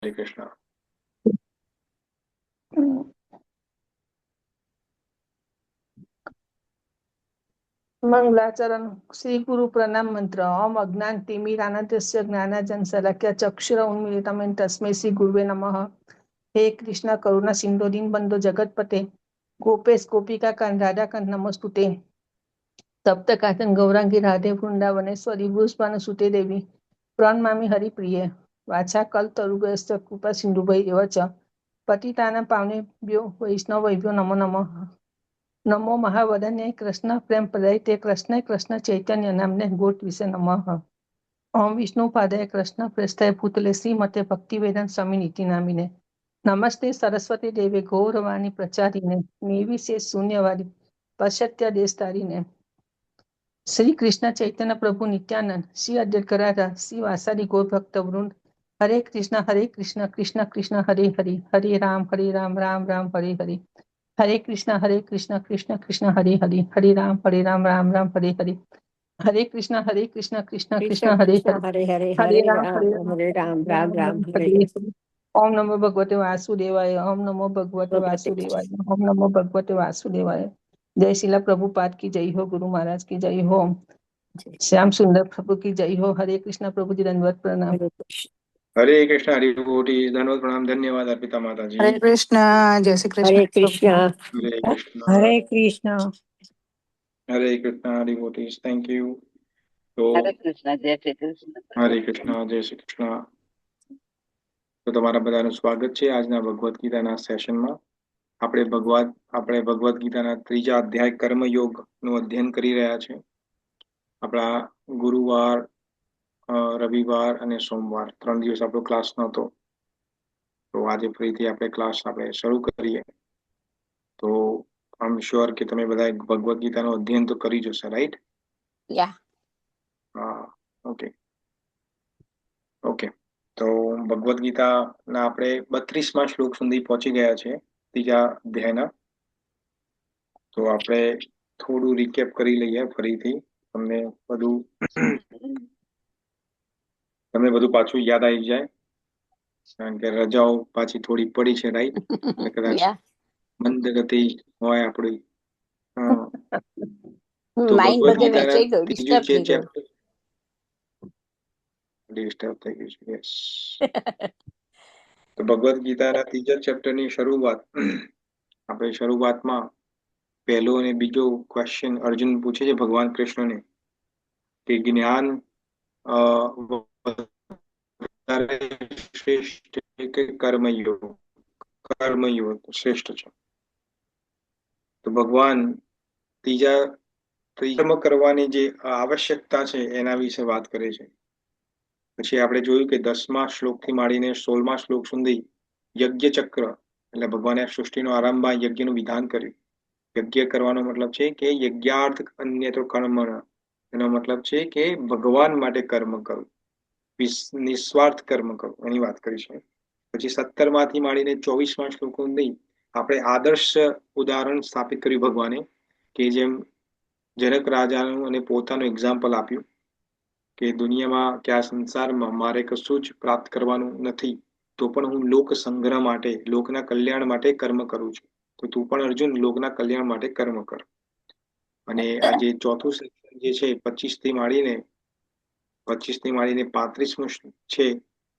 હરે કૃષ્ણ. મંગલાચરણ. શ્રી ગુરુ પ્રણામ મંત્ર. ઓમ અજ્ઞાન તિમિરાનંદસ્ય જ્ઞાનાજન શલાક્ય ચક્ષુર ઉન્મીલિતમ તસ્मै શ્રી ગુરુવે નમઃ. હે કૃષ્ણ કરુણા સિંધુ દીનબંધુ જગતપતે ગોપેશ ગોપિકા કાંત રાધાકાંત નમસ્તુતે. તપ્ત કાંચન ગૌરાંગી રાધે વૃંદાવનેશ્વરી ભૂષભાનુસુતે દેવી પ્रणमामि हरिप्रिये वाचा कल्पतरुगस्य कृपा सिन्धुभै एव च पतितानां पावनेभ्यो वैष्णवेभ्यो नमो नमः. नमो महावदन्ये कृष्ण प्रेम प्रदयिते कृष्ण कृष्ण चैतन्य नामने गोट विषे नमः. ओम विष्णु पादय कृष्ण प्रेष्ठाय भूतले श्रीमते भक्तिवेदांत स्वामी नीति नामिने नमस्ते सरस्वती देवे गौरवाणी प्रचारिणे निर्विशेष शून्यवादी पश्चात्य देशतारिणे श्री कृष्ण चैतन्य प्रभु नित्यानंद श्री अद्वैत गदाधर श्री वासादि गौर भक्त वृंद हरे कृष्ण कृष्ण कृष्ण हरे हरे हरे राम राम राम हरे हरे हरे कृष्ण कृष्ण कृष्ण हरे हरे हरे राम राम राम हरे हरे हरे कृष्ण कृष्ण कृष्ण हरे कृष्ण हरे हरे हरे हरे हरे राम हरे राम राम राम हरे हरे हरे. ओम नमो भगवते वासुदेवाय. ओम नमो भगवते वासुदेवाय. ओम नमो भगवते वासुदेवाय. जय शिला प्रभुपाद की जय हो. गुरु महाराज की जय हो. श्याम सुंदर प्रभु की जय हो. हरे कृष्ण प्रभु जी दंडवत प्रणाम. हरे कृष्ण. हरि कोटि दंडवत प्रणाम. धन्यवाद अर्पिता माता जी. हरे कृष्ण. जय श्री कृष्ण. हरे कृष्ण. हरे कृष्ण. हरे कृष्ण. हरे कृष्ण. हरि कोटि. Thank you. तो हरे कृष्ण. जय श्री कृष्ण. हरे कृष्ण. जय श्री कृष्ण. તો તમારા બધાનું સ્વાગત છે આજના ભગવદ્ ગીતાના સેશનમાં. આપણે ભગવદ્ ગીતાના ત્રીજા અધ્યાય કર્મયોગનું અધ્યયન કરી રહ્યા છે. આપણા ગુરુવાર, રવિવાર અને સોમવાર 3 દિવસ આપણો ક્લાસ નહોતો, તો આજે ફરીથી આપણે ક્લાસ શરૂ કરીએ. તો આઈ એમ શ્યોર કે તમે બધા ભગવદ્ ગીતાનું અધ્યયન તો કરી જશે, રાઈટ? હા, ઓકે. તો ભગવદ્ ગીતાના આપણે 32મા શ્લોક સુધી પહોંચી ગયા છે ત્રીજા અધ્યાયના. તો આપણે થોડું રિકેપ કરી લઈએ ફરીથી, તમને બધું પાછું યાદ આવી જાય, કારણ કે રજાઓ પાછી થોડી પડી છે, રાઈટ? કદાચ મંદ ગતિ હોય આપણી. તો ભગવદ્ ગીતાના ત્રીજું જે ચેપ્ટર ડિસ્ટર્બ થઈ ગયું છે. યસ. તો ભગવદ્ ગીતાના ત્રીજા ચેપ્ટરની શરૂઆતમાં પહેલો અને બીજો ક્વેશ્ચન અર્જુન પૂછે છે ભગવાન કૃષ્ણને કે જ્ઞાન શ્રેષ્ઠ કે કર્મયોગ શ્રેષ્ઠ છે. તો ભગવાન ત્રીજા કર્મ કરવાની જે આવશ્યકતા છે એના વિશે વાત કરે છે. પછી આપણે જોયું કે 10મા શ્લોકથી માંડીને 16મા શ્લોક સુધી યજ્ઞ ચક્ર, એટલે ભગવાને સૃષ્ટિનો આરંભમાં યજ્ઞનું વિધાન કર્યું. યજ્ઞ કરવાનો મતલબ છે કે યજ્ઞાર્થ અન્યત્ર કર્મણ, એનો મતલબ છે કે ભગવાન માટે કર્મ કરવું, નિસ્વાર્થ કર્મ કરવું, એની વાત કરી છે. પછી 17માંથી માંડીને 24મા શ્લોક સુધી આપણે આદર્શ ઉદાહરણ સ્થાપિત કર્યું ભગવાને, કે જેમ જનક રાજાનું અને પોતાનું એક્ઝામ્પલ આપ્યું કે દુનિયામાં કે આ સંસારમાં મારે કશું જ પ્રાપ્ત કરવાનું નથી, તો પણ હું લોક સંગ્રહ માટે, લોકના કલ્યાણ માટે કર્મ કરું છું. તો તું પણ અર્જુન લોકના કલ્યાણ માટે કર્મ કર. અને આ જે ચોથું સેક્શન જે છે 25થી માંડીને 35મું છે,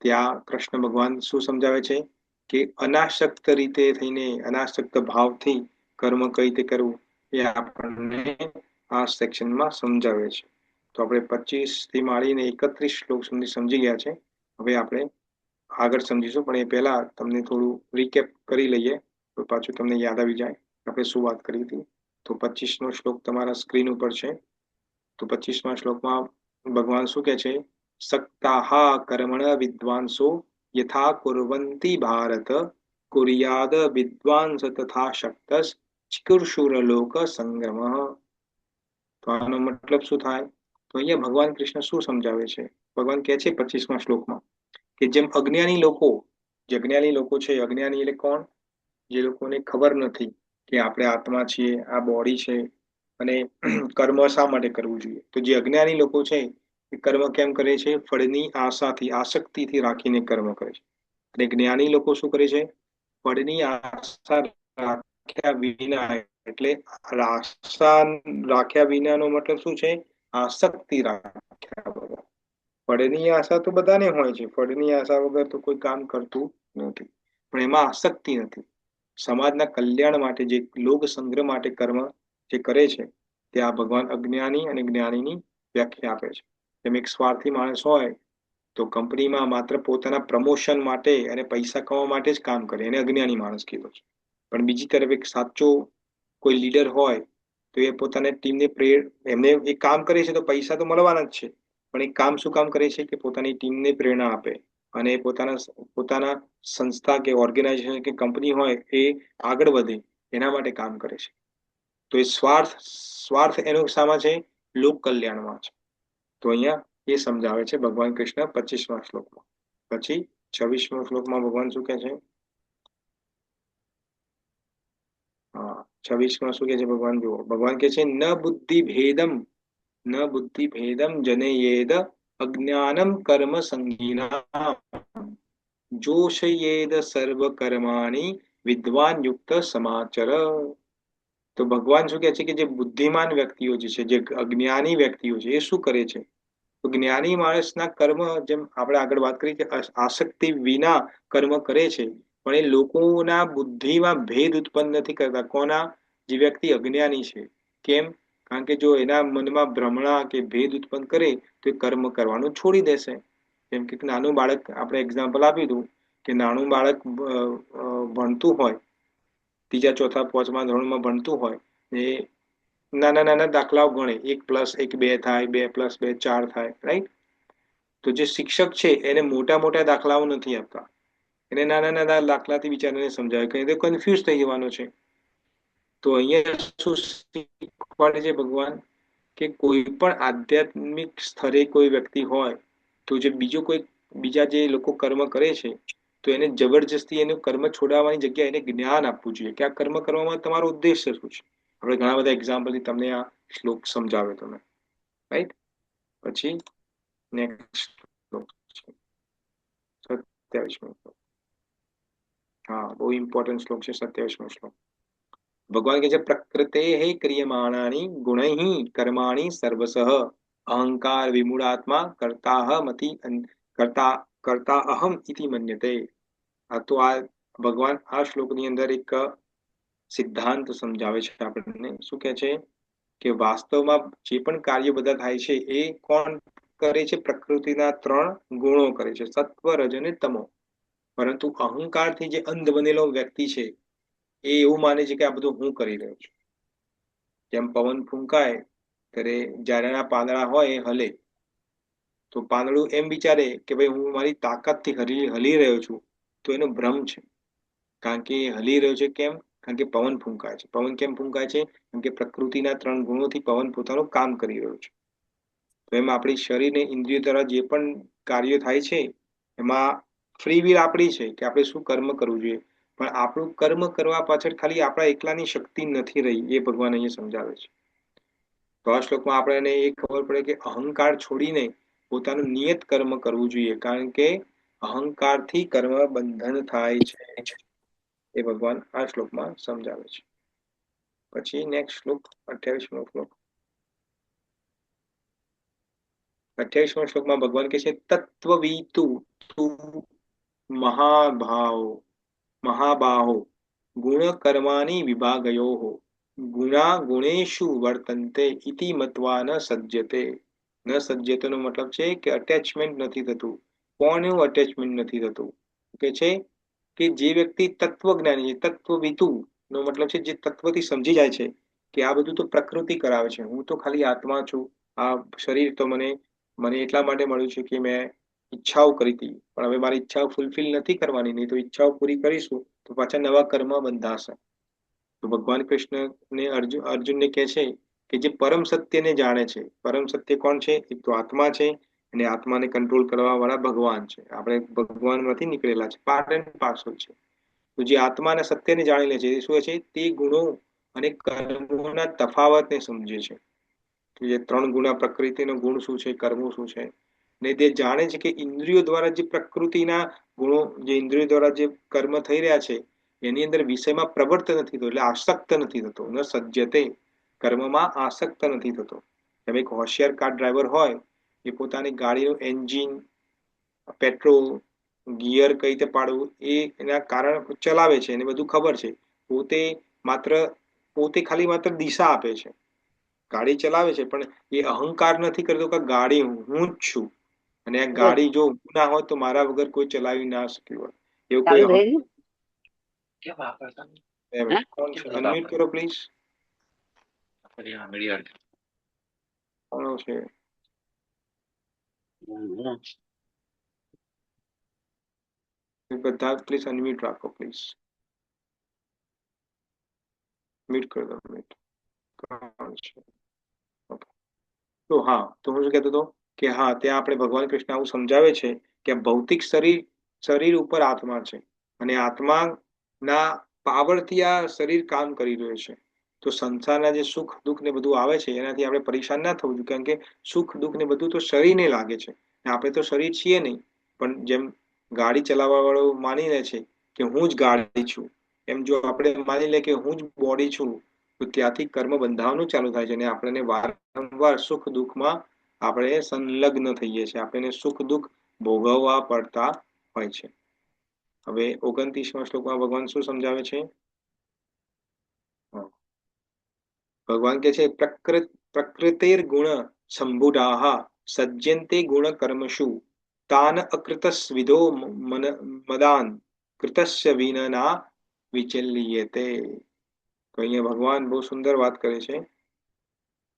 ત્યાં કૃષ્ણ ભગવાન શું સમજાવે છે કે અનાસક્ત રીતે થઈને, અનાસક્ત ભાવથી કર્મ કઈ રીતે કરવું એ આપણને આ સેક્શનમાં સમજાવે છે. તો આપણે 25થી માંડીને 31 શ્લોક સુધી સમજી ગયા છે. હવે આપણે આગળ સમજીશું, પણ એ પહેલા તમને થોડું રિકેપ કરી લઈએ તો પાછું તમને યાદ આવી જાય આપણે શું વાત કરી હતી. તો 25નો શ્લોક તમારા સ્ક્રીન ઉપર છે. તો 25મા શ્લોકમાં ભગવાન શું કહે છે? સક્તાહા કર્મણ વિદ્વાંસો યથા કુર્વન્તિ ભારત કુર્યાદ વિદ્વાંસ તથા શક્તસ ચિકુર્ષુરલોક સંગ્રમ. તો આનો મતલબ શું થાય? તો અહીંયા ભગવાન કૃષ્ણ શું સમજાવે છે? ભગવાન કહે છે 25મા શ્લોકમાં કે જેમ અજ્ઞાની લોકો છે, અજ્ઞાની એટલે કોણ? જે લોકોને ખબર નથી કે આપણે આત્મા છીએ, આ બોડી છે, અને કર્મ શા માટે કરવું જોઈએ. તો જે અજ્ઞાની લોકો છે એ કર્મ કેમ કરે છે? ફળની આશાથી, આસક્તિથી રાખીને કર્મ કરે છે. અને જ્ઞાની લોકો શું કરે છે? ફળની આશા રાખ્યા વિના, એટલે આશા રાખ્યા વિનાનો મતલબ શું છે? આસક્તિ રાખ્યા વગર. ફળની આશા તો બધાને હોય છે, ફળની આશા વગર તો કોઈ કામ કરતું નથી, પણ એમાં આસક્તિ નથી. સમાજના કલ્યાણ માટે, જે લોક સંગ્રહ માટે કર્મ જે કરે છે, તે આ ભગવાન અજ્ઞાની અને જ્ઞાનીની વ્યાખ્યા આપે છે. જેમ એક સ્વાર્થી માણસ હોય તો કંપનીમાં માત્ર પોતાના પ્રમોશન માટે અને પૈસા કમાવા માટે જ કામ કરે, એને અજ્ઞાની માણસ કીધો છે. પણ બીજી તરફ એક સાચો કોઈ લીડર હોય તો એ પોતાની ટીમને એમને એ કામ કરે છે તો પૈસા તો મળવાના જ છે, પણ એ કામ શું કામ કરે છે કે પોતાની ટીમને પ્રેરણા આપે અને પોતાના સંસ્થા કે ઓર્ગેનાઇઝેશન કે કંપની હોય એ આગળ વધે એના માટે કામ કરે છે. તો એ સ્વાર્થ એનો શામાં છે? લોક કલ્યાણમાં છે. તો અહીંયા એ સમજાવે છે ભગવાન કૃષ્ણ 25મા શ્લોકમાં. પછી 26મા શ્લોકમાં ભગવાન શું કહે છે? 26માં શું કે છે ભગવાન? જુઓ, ભગવાન કે છે ન બુદ્ધિ ભેદમ જનયેદ અજ્ઞાનમ કર્મ સંગીના જોશયેદ સર્વ કર્માણી વિદ્વાન યુક્ત સમાચર. તો ભગવાન શું કહે છે કે જે બુદ્ધિમાન વ્યક્તિઓ જે છે, જે અજ્ઞાની વ્યક્તિઓ છે, એ શું કરે છે? તો જ્ઞાની માણસના કર્મ, જેમ આપણે આગળ વાત કરી કે આસક્તિ વિના કર્મ કરે છે, પણ એ લોકોના બુદ્ધિમાં ભેદ ઉત્પન્ન નથી કરતા. કોના? જે વ્યક્તિ અજ્ઞાની છે. કેમ? કારણ કે જો એના મનમાં ભ્રમણા કે ભેદ ઉત્પન્ન કરે તો એ કર્મ કરવાનું છોડી દેશે. જેમ કે નાનું બાળક, આપણે એક્ઝામ્પલ આપ્યું હતું કે નાનું બાળક ભણતું હોય, ત્રીજા ચોથા પાંચમા ધોરણમાં ભણતું હોય, એ નાના નાના દાખલાઓ ગણે, 1+1 2 થાય, 2+2 4 થાય, રાઈટ? તો જે શિક્ષક છે એને મોટા મોટા દાખલાઓ નથી આપતા, એને નાના નાના દાખલાથી બિચારાને સમજાવે, કે એ કન્ફ્યુઝ થઈ જવાનો છે. તો અહીંયા શું શીખવાડે છે ભગવાન? કે કોઈ પણ આધ્યાત્મિક સ્તરે કોઈ વ્યક્તિ હોય તો જે બીજા જે લોકો કર્મ કરે છે તો એને જબરજસ્તી એનું કર્મ છોડાવવાની જગ્યાએ એને જ્ઞાન આપવું જોઈએ કે આ કર્મ કરવામાં તમારો ઉદ્દેશ્ય શું છે. આપણે ઘણા બધા એક્ઝામ્પલથી તમને આ શ્લોક સમજાવે તમે, રાઈટ? પછી નેક્સ્ટ શ્લોક છે 27મો શ્લોક. હા, બહુ ઇમ્પોર્ટન્ટ શ્લોક છે 27મો શ્લોક. ભગવાન કહે છે પ્રકૃતે ક્રિયમાણાની ગુણૈ કર્માણી સર્વસઃ અહંકાર વિમૂઢાત્મા કરતા અહમ ઇતિ મન્યતે. આ તો આ ભગવાન આ શ્લોકની અંદર એક સિદ્ધાંત સમજાવે છે આપણને. શું કહે છે? કે વાસ્તવમાં જે પણ કાર્ય બધા થાય છે એ કોણ કરે છે? પ્રકૃતિના 3 ગુણો કરે છે, સત્વ, રજ અને તમો. પરંતુ અહંકારથી જે અંધ બનેલો વ્યક્તિ છે એ એવું માને છે કે આ બધું હું કરી રહ્યો છું. જેમ પવન ફૂંકાય ત્યારે ઝાડના પાંદડા હોય એ હલે, તો પાંદડું એમ વિચારે કે ભાઈ હું મારી તાકાતથી હલી રહ્યો છું, તો એનો ભ્રમ છે. કારણ કે હલી રહ્યો છે કેમ? કારણ કે પવન ફૂંકાય છે. પવન કેમ ફૂંકાય છે? કારણ કે પ્રકૃતિના 3 ગુણોથી પવન પોતાનું કામ કરી રહ્યો છે. તો એમ આપણી શરીરને ઇન્દ્રિયો દ્વારા જે પણ કાર્યો થાય છે એમાં ફ્રી વિલ આપણી છે કે આપણે શું કર્મ કરવું જોઈએ, પણ આપણું કર્મ કરવા પાછળ ખાલી આપણા એકલાની શક્તિ નથી રહી, એ ભગવાન અહીંયા સમજાવે છે. તો આ શ્લોકમાં આપણે એ ખબર પડે કે અહંકાર છોડીને પોતાનું નિયત કર્મ કરવું જોઈએ, કારણ કે અહંકારથી કર્મ બંધન થાય છે, એ ભગવાન આ શ્લોકમાં સમજાવે છે. પછી નેક્સ્ટ શ્લોક 28મો શ્લોક. 28મા શ્લોકમાં ભગવાન કહે છે તત્વવીતુ મહાબાહો ગુણ કર્માની વિભાગયો ગુણા ગુણેશુ વર્તન્તે ઇતિ મત્વા ન સજ્જતે. ન સજ્જતે નો મતલબ છે કે અટેચમેન્ટ નથી થતું. કોનું અટેચમેન્ટ નથી થતું? કે છે કે જે વ્યક્તિ તત્વજ્ઞાની છે, તત્વવિતુ નો મતલબ છે જે તત્વથી સમજી જાય છે કે આ બધું તો પ્રકૃતિ કરાવે છે, હું તો ખાલી આત્મા છું, આ શરીર તો મને એટલા માટે મળ્યું છે કે મેં ઈચ્છાઓ કરી હતી, પણ હવે મારી ઈચ્છાઓ ફૂલફિલ નથી કરવાની, નહીં તો ઈચ્છાઓ પૂરી કરીશું તો પાછા નવા કર્મ બંધાશે. તો ભગવાન કૃષ્ણને અર્જુનને કહે છે કે જે પરમ સત્યને જાણે છે, પરમ સત્ય કોણ છે? એક તો આત્મા છે, અને આત્માને કંટ્રોલ કરવા વાળા ભગવાન છે. આપણે ભગવાનમાંથી નીકળેલા છે, પાર્ટ એન્ડ પાર્સલ છે. તો જે આત્માના સત્યને જાણી લે છે એ શું છે? તે ગુણો અને કર્મોના તફાવતને સમજે છે. જે 3 ગુણ, પ્રકૃતિનો ગુણ શું છે, કર્મો શું છે, ને તે જાણે છે કે ઇન્દ્રિયો દ્વારા જે પ્રકૃતિના ગુણો, જે ઇન્દ્રિયો દ્વારા જે કર્મ થઈ રહ્યા છે એની અંદર વિષયમાં પ્રવૃત્ત નથી થતો, એટલે આસક્ત નથી થતો. ન સજ્જતે, કર્મમાં આસક્ત નથી થતો. જેમ એક હોશિયાર કાર ડ્રાઈવર હોય એ પોતાની ગાડીનું એન્જિન, પેટ્રોલ, ગિયર કઈ રીતે પાડવું એ એના કારણ ચલાવે છે, એને બધું ખબર છે. પોતે માત્ર પોતે ખાલી માત્ર દિશા આપે છે, ગાડી ચલાવે છે, પણ એ અહંકાર નથી કરતો કે ગાડી હું જ છું, અને આ ગાડી જો હું ના હોય તો મારા વગર કોઈ ચલાવી ના શક્યું હોય, એવું કોઈ ચાલુ થઈ ગયું? કોણ છે? અનમ્યુટ કરો પ્લીઝ. કોણ છે? બધા પ્લીઝ અનમ્યુટ રાખો પ્લીઝ. મ્યુટ કરી દો. મ્યુટ. કોણ છે? ઓકે. તો હા, તો હું શું કહેતો હતો કે હા, ત્યાં આપણે ભગવાન કૃષ્ણ આવું સમજાવે છે કે ભૌતિક શરીર ઉપર આત્મા છે, અને આત્માના પાવરથી આ શરીર કામ કરી રહ્યું છે. તો સંસારના જે સુખ દુઃખ ને બધું આવે છે એનાથી આપણે પરેશાન ના થવું જોઈએ, કારણ કે સુખ દુઃખ ને બધું તો શરીરને લાગે છે. આપણે તો શરીર છીએ નહીં, પણ જેમ ગાડી ચલાવવા વાળો માની લે છે કે હું જ ગાડી છું, એમ જો આપણે માની લે કે હું જ બોડી છું, તો ત્યાંથી કર્મ બંધાવાનું ચાલુ થાય છે, અને આપણને વારંવાર સુખ દુઃખમાં આપણે સંલગ્ન થઈએ છીએ, આપણને સુખ દુઃખ ભોગવવા પડતા હોય છે. હવે 29મા શ્લોકમાં ભગવાન શું સમજાવે છે? ભગવાન કે છે પ્રકૃતિર ગુણ સંભુડાહ સજ્જન્તે ગુણ કર્મશુ તાન અકૃતસ્વિદો મદાન કૃતસ્ય વિનના વિચલ્યતે. તો અહીંયા ભગવાન બહુ સુંદર વાત કરે છે.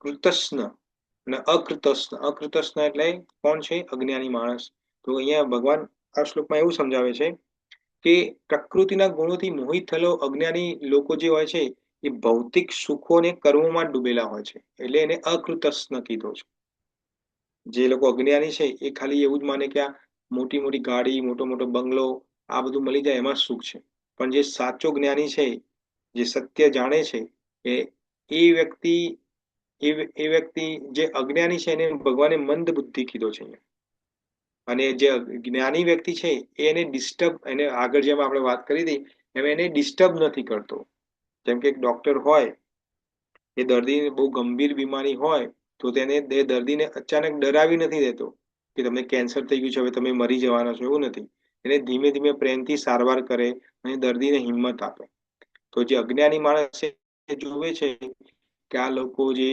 કૃતસ્ન અને અકૃતસ્ન. અકૃતસ્ન એટલે કોણ છે? અજ્ઞાની માણસ. તો અહીંયા ભગવાન આ શ્લોકમાં એવું સમજાવે છે કે પ્રકૃતિના ગુણોથી મોહિત થયેલો અજ્ઞાની લોકો જે હોય છે એ ભૌતિક સુખો અને કર્મોમાં ડૂબેલા હોય છે, એટલે એને અકૃતસ્ન કીધો છે. જે લોકો અજ્ઞાની છે એ ખાલી એવું જ માને કે આ મોટી મોટી ગાડી, મોટો મોટો બંગલો, આ બધું મળી જાય એમાં સુખ છે. પણ જે સાચો જ્ઞાની છે, જે સત્ય જાણે છે, એ વ્યક્તિ એ વ્યક્તિ જે અજ્ઞાની છે એને ભગવાને મંદ બુદ્ધિ કીધો છે. અને જે જ્ઞાની વ્યક્તિ છે એને ડિસ્ટર્બ, એને આગળ જેમ આપણે વાત કરી હતી એમ એને ડિસ્ટર્બ નથી કરતો. જેમ કે એક ડોક્ટર હોય, એ દર્દીને બહુ ગંભીર બીમારી હોય તો તેને દર્દીને અચાનક ડરાવી નથી દેતો કે તમને કેન્સર થઈ ગયું છે, હવે તમે મરી જવાના છો, એવું નથી. એને ધીમે ધીમે પ્રેમથી સારવાર કરે અને દર્દીને હિંમત આપે. તો જે અજ્ઞાની માણસ છે એ જોવે છે કે આ લોકો જે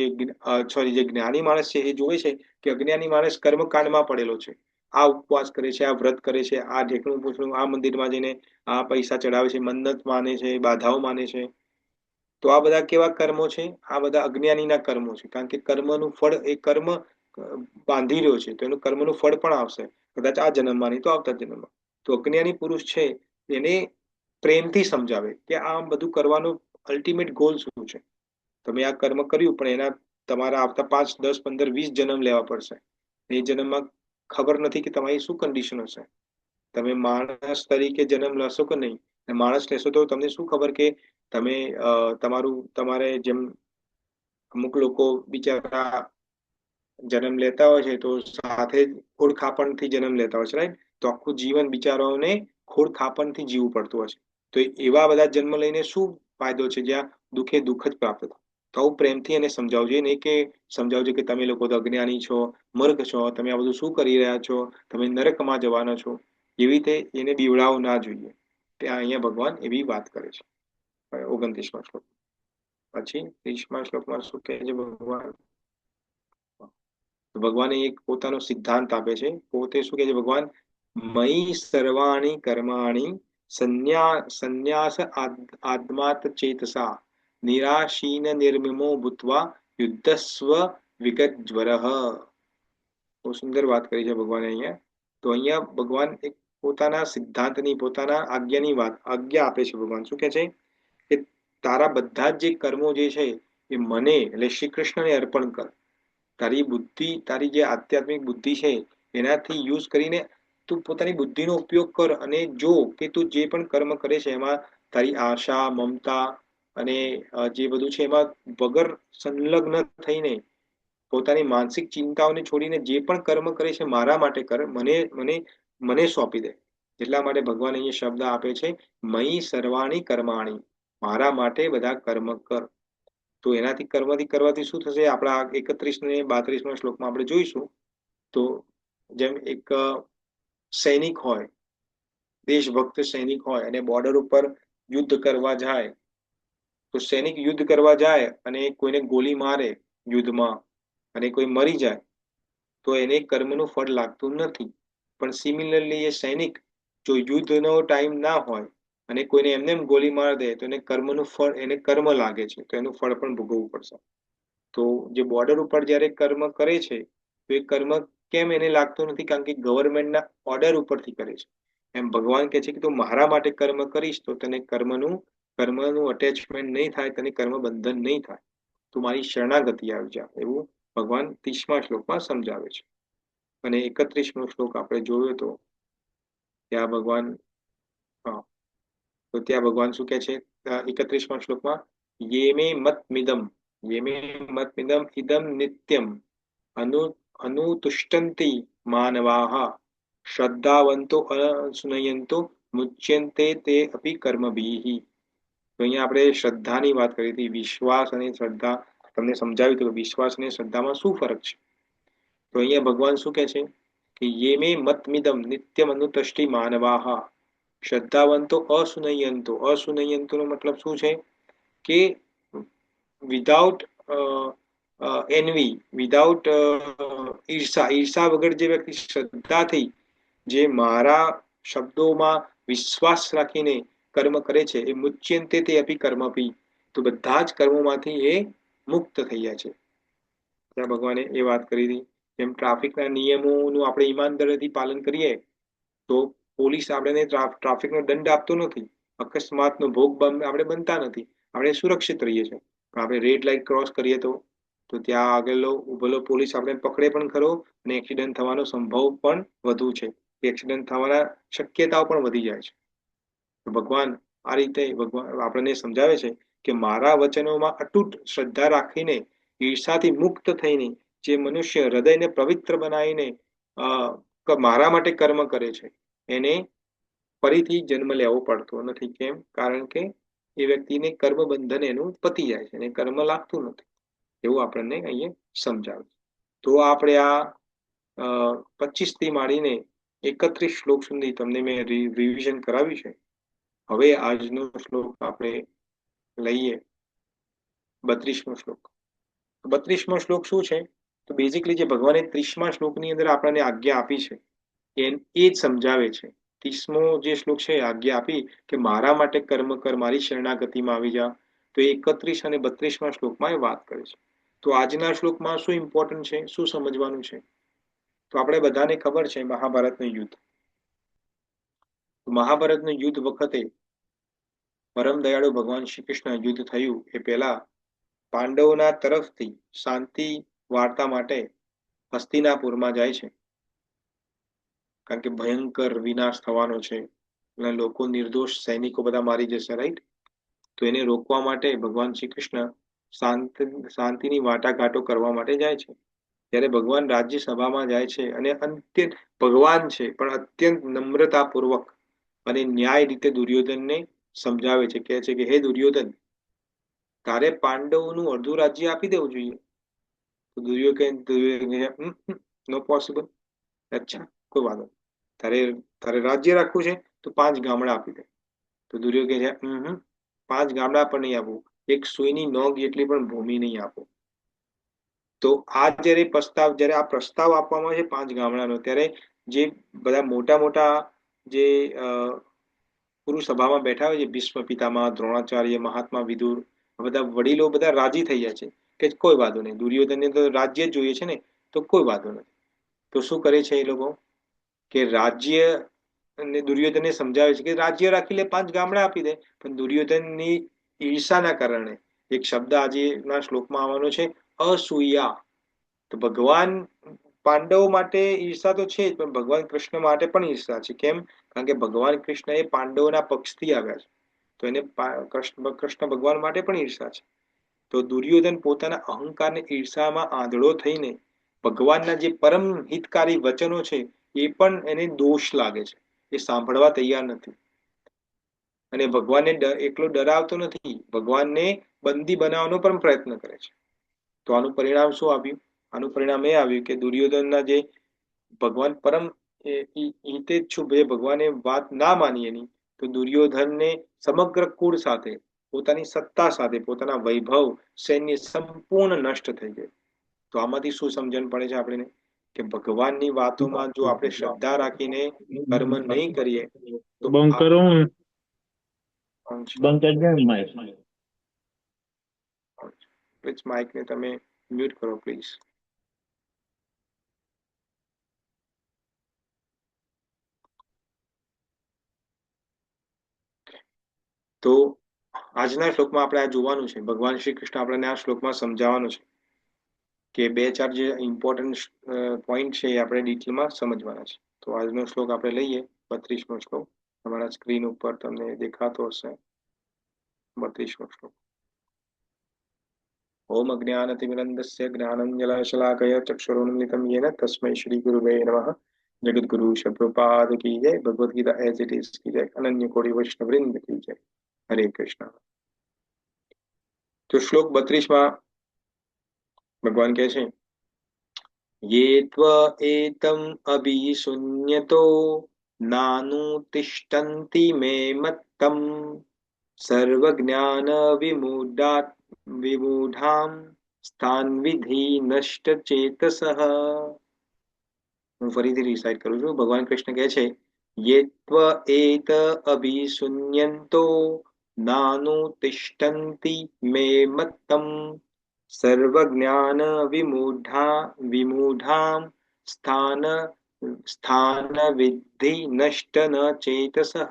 જ્ઞાની માણસ છે એ જોવે છે કે અજ્ઞાની માણસ કર્મકાંડમાં પડેલો છે. આ ઉપવાસ કરે છે, આ વ્રત કરે છે, આ ઢેકણું પૂછડું, આ મંદિરમાં જઈને આ પૈસા ચડાવે છે, મન્નત માને છે, બાધાઓ માને છે. તો આ બધા કેવા કર્મો છે? આ બધા અજ્ઞાનીના કર્મો છે, કારણ કે કર્મનું ફળ એ કર્મ બાંધી રહ્યો છે, તો એનું કર્મનું ફળ પણ આવશે, કદાચ આ જન્મમાં નહીં તો આવતા જન્મમાં. તો અજ્ઞાની પુરુષ છે એને પ્રેમથી સમજાવે કે આ બધું કરવાનું અલ્ટિમેટ ગોલ શું છે. તમે આ કર્મ કર્યું, પણ એના તમારા આવતા 5, 10, 15, 20 જન્મ લેવા પડશે. એ જન્મમાં ખબર નથી કે તમારી શું કન્ડિશન હશે. તમે માણસ તરીકે જન્મ લેશો કે નહીં, માણસ લેશો તો તમને શું ખબર કે તમે તમારે જેમ અમુક લોકો બિચારા જન્મ લેતા હોય છે તો સાથે જ ખોડખાપણથી જન્મ લેતા હોય છે, રાઈટ? તો આખું જીવન બિચારાઓને ખોડખાપણથી જીવવું પડતું હોય છે. તો એવા બધા જન્મ લઈને શું ફાયદો છે જ્યાં દુઃખે દુઃખ જ પ્રાપ્ત થાય. તો આવું પ્રેમથી એને સમજાવજો, નહીં કે સમજાવજો કે તમે લોકો તો અજ્ઞાની છો, મૂર્ખ છો, તમે આ બધું શું કરી રહ્યા છો, તમે નરકમાં જવાના છો. એવી રીતે એને બીવડાવવું ના જોઈએ. ત્યાં અહીંયા ભગવાન એવી વાત કરે છે. 29મા શ્લોક પછી 30મા શ્લોકમાં શું કહે છે ભગવાન? ભગવાને એક પોતાનો સિદ્ધાંત આપે છે. પોતે શું કહે છે ભગવાન? મયી સર્વાણી કર્માણી સંન્યાસ આત્માત ચેતસા નિરાશીન નિર્મમો ભૂત્વા યુદ્ધસ્વ વિગતજ્વર. બહુ સુંદર વાત કરી છે ભગવાને અહીંયા. તો અહીંયા ભગવાન એક પોતાના સિદ્ધાંતની, પોતાના આજ્ઞા આપે છે. ભગવાન શું કહે છે કે તારા બધા જ જે કર્મો જે છે એ મને, એટલે શ્રી કૃષ્ણને અર્પણ કર. તારી બુદ્ધિ, તારી જે આધ્યાત્મિક બુદ્ધિ છે એનાથી યુઝ કરીને તું પોતાની બુદ્ધિનો ઉપયોગ કર, અને જો કે તું જે પણ કર્મ કરે છે એમાં તારી આશા, મમતા અને જે બધું છે એમાં વગર સંલગ્ન થઈને પોતાની માનસિક ચિંતાઓને છોડીને જે પણ કર્મ કરે છે મારા માટે કર, મને મને મને સોંપી દે. એટલા માટે ભગવાન અહીંયા શબ્દ આપે છે, મયી સર્વાણી કર્માણી, મારા માટે બધા કર્મ કર. તો એનાથી કર્મથી કરવાથી શું થશે, આપણા 31 ને 32 શ્લોકમાં આપણે જોઈશું. તો જેમ એક સૈનિક હોય, દેશભક્ત સૈનિક હોય અને બોર્ડર ઉપર યુદ્ધ કરવા જાય, તો સૈનિક યુદ્ધ કરવા જાય અને કોઈને ગોલી મારે યુદ્ધમાં અને કોઈ મરી જાય તો એને કર્મનું ફળ લાગતું નથી. પણ સિમિલરલી એ સૈનિક જો યુદ્ધનો ટાઈમ ના હોય અને કોઈને એમને એમ ગોલી મારી દે તો એને કર્મનું ફળ, એને કર્મ લાગે છે, તો એનું ફળ પણ ભોગવવું પડશે. તો જે બોર્ડર ઉપર જ્યારે કર્મ કરે છે તો એ કર્મ કેમ એને લાગતું નથી? કારણ કે ગવર્મેન્ટના ઓર્ડર ઉપરથી કરે છે. એમ ભગવાન કહે છે કે તું મારા માટે કર્મ કરીશ તો તને કર્મનું અટેચમેન્ટ નહીં થાય, તને કર્મ બંધન નહીં થાય, તું મારી શરણાગતિ આવી જા, એવું ભગવાન 30મા શ્લોકમાં સમજાવે છે. અને 31મો શ્લોક આપણે જોયો તો ત્યાં ભગવાન તો ત્યાં ભગવાન શું કહે છે 31મા શ્લોકમાં, યે મે મતમિદમ ઇદમ નિત્યમ અનુતુષ્ટંતિ માનવાહ શ્રદ્ધાવંતો અનસુનયંતો મુચ્યન્તે તે અપી કર્મભીઃ. તો અહીંયા આપણે શ્રદ્ધાની વાત કરી હતી. વિશ્વાસ અને શ્રદ્ધા તમને સમજાવ્યું હતું કે વિશ્વાસ અને શ્રદ્ધામાં શું ફરક છે. તો અહીંયા ભગવાન શું કહે છે કે યે મે મતમિદમ નિત્યમ અનુતષ્ટિ માનવાહ શ્રદ્ધાવંતો અસુનયંતો નો મતલબ શું છે કે વિધાઉટ એનવી, વિધાઉટ ઈર્ષા વગર જે વ્યક્તિ શ્રદ્ધાથી જે મારા શબ્દોમાં વિશ્વાસ રાખીને કર્મ કરે છે એ મુચ્યંતે તે અપી કર્મભી, તો બધા જ કર્મોમાંથી એ મુક્ત થઈ જાય છે. ત્યાં ભગવાને એ વાત કરી હતી. જેમ ટ્રાફિકના નિયમોનું આપણે ઈમાનદારીથી પાલન કરીએ તો પોલીસ આપણને ટ્રાફિકનો દંડ આપતો નથી, અકસ્માતનો ભોગ આપણે બનતા નથી, આપણે સુરક્ષિત રહીએ છીએ. પણ આપણે રેડ લાઇટ ક્રોસ કરીએ તો ત્યાં આગળનો ઉભેલો પોલીસ આપણે પકડે પણ ખરો અને એક્સિડન્ટ થવાનો સંભવ પણ વધુ છે. એક્સિડન્ટ થવાના શક્યતાઓ પણ વધી જાય છે. તો ભગવાન આ રીતે ભગવાન આપણને સમજાવે છે કે મારા વચનોમાં અતૂટ શ્રદ્ધા રાખીને ઈર્ષાથી મુક્ત થઈને જે મનુષ્ય હૃદયને પવિત્ર બનાવીને મારા માટે કર્મ કરે છે એને ફરીથી જન્મ લેવો પડતો નથી. કેમ? કારણ કે એ વ્યક્તિને કર્મ બંધન એનું પતી જાય છે અને કર્મ લાગતું નથી, એવું આપણને અહીંયા સમજાવે. તો આપણે આ 25 થી માંડીને 31 શ્લોક સુધી તમને મેં રિવિઝન કરાવ્યું છે. હવે આજનો શ્લોક આપણે લઈએ 32મો શ્લોક. 32મો શ્લોક શું છે? તો બેઝિકલી જે ભગવાને 30મા શ્લોકની અંદર આપણને આજ્ઞા આપી છે એ જ સમજાવે છે. 30મો જે શ્લોક છે આજ્ઞા આપી કે મારા માટે કર્મ કર, મારી શરણાગતિમાં આવી જા. તો 31 અને 32મા શ્લોકમાં એ વાત કરે છે. તો આજના શ્લોકમાં શું ઇમ્પોર્ટન્ટ છે, શું સમજવાનું છે? તો આપણે બધાને ખબર છે મહાભારતનું યુદ્ધ. મહાભારતનું યુદ્ધ વખતે પરમ દયાળુ ભગવાન શ્રી કૃષ્ણ યુદ્ધ થયું એ પહેલા પાંડવોના તરફથી શાંતિ વાર્તા માટે હસ્તિનાપુરમાં જાય છે. કારણ કે ભયંકર વિનાશ થવાનો છે અને લોકો નિર્દોષ સૈનિકો બધા મારી જશે, રાઈટ? તો એને રોકવા માટે ભગવાન શ્રી કૃષ્ણ શાંતિની વાટાઘાટો કરવા માટે જાય છે. ત્યારે ભગવાન રાજ્યસભામાં જાય છે અને અત્યંત ભગવાન છે પણ અત્યંત નમ્રતાપૂર્વક અને ન્યાય રીતે દુર્યોધનને સમજાવે છે. કહે છે કે હે દુર્યોધન, તારે પાંડવોનું અડધું રાજ્ય આપી દેવું જોઈએ. તો દુર્યોધન નો પોસિબલ. અચ્છા, કોઈ વાંધો નહીં, તારે રાજ્ય રાખવું છે તો 5 ગામડા આપી દે. તો દુર્યોધન કહે 5 ગામડા પણ નહીં આપવું, એક સુઈની નોગ જેટલી પણ ભૂમિ નહીં આપો. તો જ્યારે આ પ્રસ્તાવ આપવામાં આવે છે 5 ગામડાનો, ત્યારે જે બધા મોટા મોટા જે પુરુષ સભામાં બેઠા હોય છે, ભીષ્મ પિતામહ, દ્રોણાચાર્ય, મહાત્મા વિદુર, બધા વડીલો બધા રાજી થઈ જાય છે કે કોઈ વાંધો નહીં, દુર્યોધનને તો રાજ્ય જ જોઈએ છે ને, તો કોઈ વાંધો નથી. તો શું કરે છે એ લોકો કે રાજ્ય અને દુર્યોધનને સમજાવે છે કે રાજ્ય રાખી લે, 5 ગામડા આપી દે. પણ દુર્યોધનની ઈર્ષાના કારણે એક શબ્દ આજના શ્લોકમાં આવવાનો છે, અસૂયા. તો ભગવાન પાંડવો માટે ઈર્ષા તો છે જ, પણ ભગવાન કૃષ્ણ માટે પણ ઈર્ષા છે. કેમ? કારણ કે ભગવાન કૃષ્ણ એ પાંડવોના પક્ષથી આવ્યા છે, તો એને કૃષ્ણ ભગવાન માટે પણ ઈર્ષા છે. તો દુર્યોધન પોતાના અહંકારને ઈર્ષામાં આંધળો થઈને ભગવાનના જે પરમ હિતકારી વચનો છે એ પણ એને દોષ લાગે છે, એ સાંભળવા તૈયાર નથી. અને ભગવાનને એકલો ડરાવતો નથી, ભગવાનને બંદી બનાવવાનો પણ પ્રયત્ન કરે છે. તો આનું પરિણામ શું આવ્યું? આનું પરિણામ એ આવ્યું કે દુર્યોધનના જે ભગવાન પરમ હિતેચ્છુ ભગવાને વાત ના માની એની, તો દુર્યોધનને સમગ્ર કુળ સાથે, પોતાની સત્તા સાથે, પોતાના વૈભવ, સૈન્ય સંપૂર્ણ નષ્ટ થઈ ગયું. તો આમાંથી શું સમજણ પડે છે આપણે, કે ભગવાનની વાતોમાં જો આપણે શ્રદ્ધા રાખીને કર્મ નહીં કરીએ તો બંધ કરો બંધ કરી દે માઇક. પ્લીઝ માઇકને તમે મ્યુટ કરો પ્લીઝ. તો આજના શ્લોકમાં આપણે આ જોવાનું છે, ભગવાન શ્રી કૃષ્ણ આપણને આ શ્લોકમાં સમજાવવાનું છે કે બે ચાર જે ઇમ્પોર્ટન્ટ પોઈન્ટ છે એ આપણે ડિટેલમાં સમજવાના છે. તો આજનો શ્લોક આપણે લઈએ, 32મો શ્લોક. તમારા સ્ક્રીન ઉપર તમને દેખાતો હશે 32મો શ્લોક. ઓમ અજ્ઞાનતિમિરન્ધસ્ય જ્ઞાનંજનશલાકયા ચક્ષુરુન્મિલિतं येन तस्मै श्री गुरुवे नमः. जगद्गुरु शब्दपाद की जय. Bhagavad Gita as it is की जय. अनन्य कोटि वैष्णववृंद की जय. हरे कृष्ण. तो श्लोक 32 भगवान કહે છે, ये त्व एतम अभिशून्यतो नानुतिष्ठन्ति मे मत्तम सर्वज्ञान विमूढ़ाम स्थान विधि नष्ट चेतसः. હું ફરીથી રિસાઇટ કરું છું. ભગવાન કૃષ્ણ કહે છે, ये त्व एत अभिशून्यन्तो नानुतिष्ठन्ति मे मत्तम सर्वज्ञान विमूढ़ाम स्थान विद्धि नष्ट न चेतसः.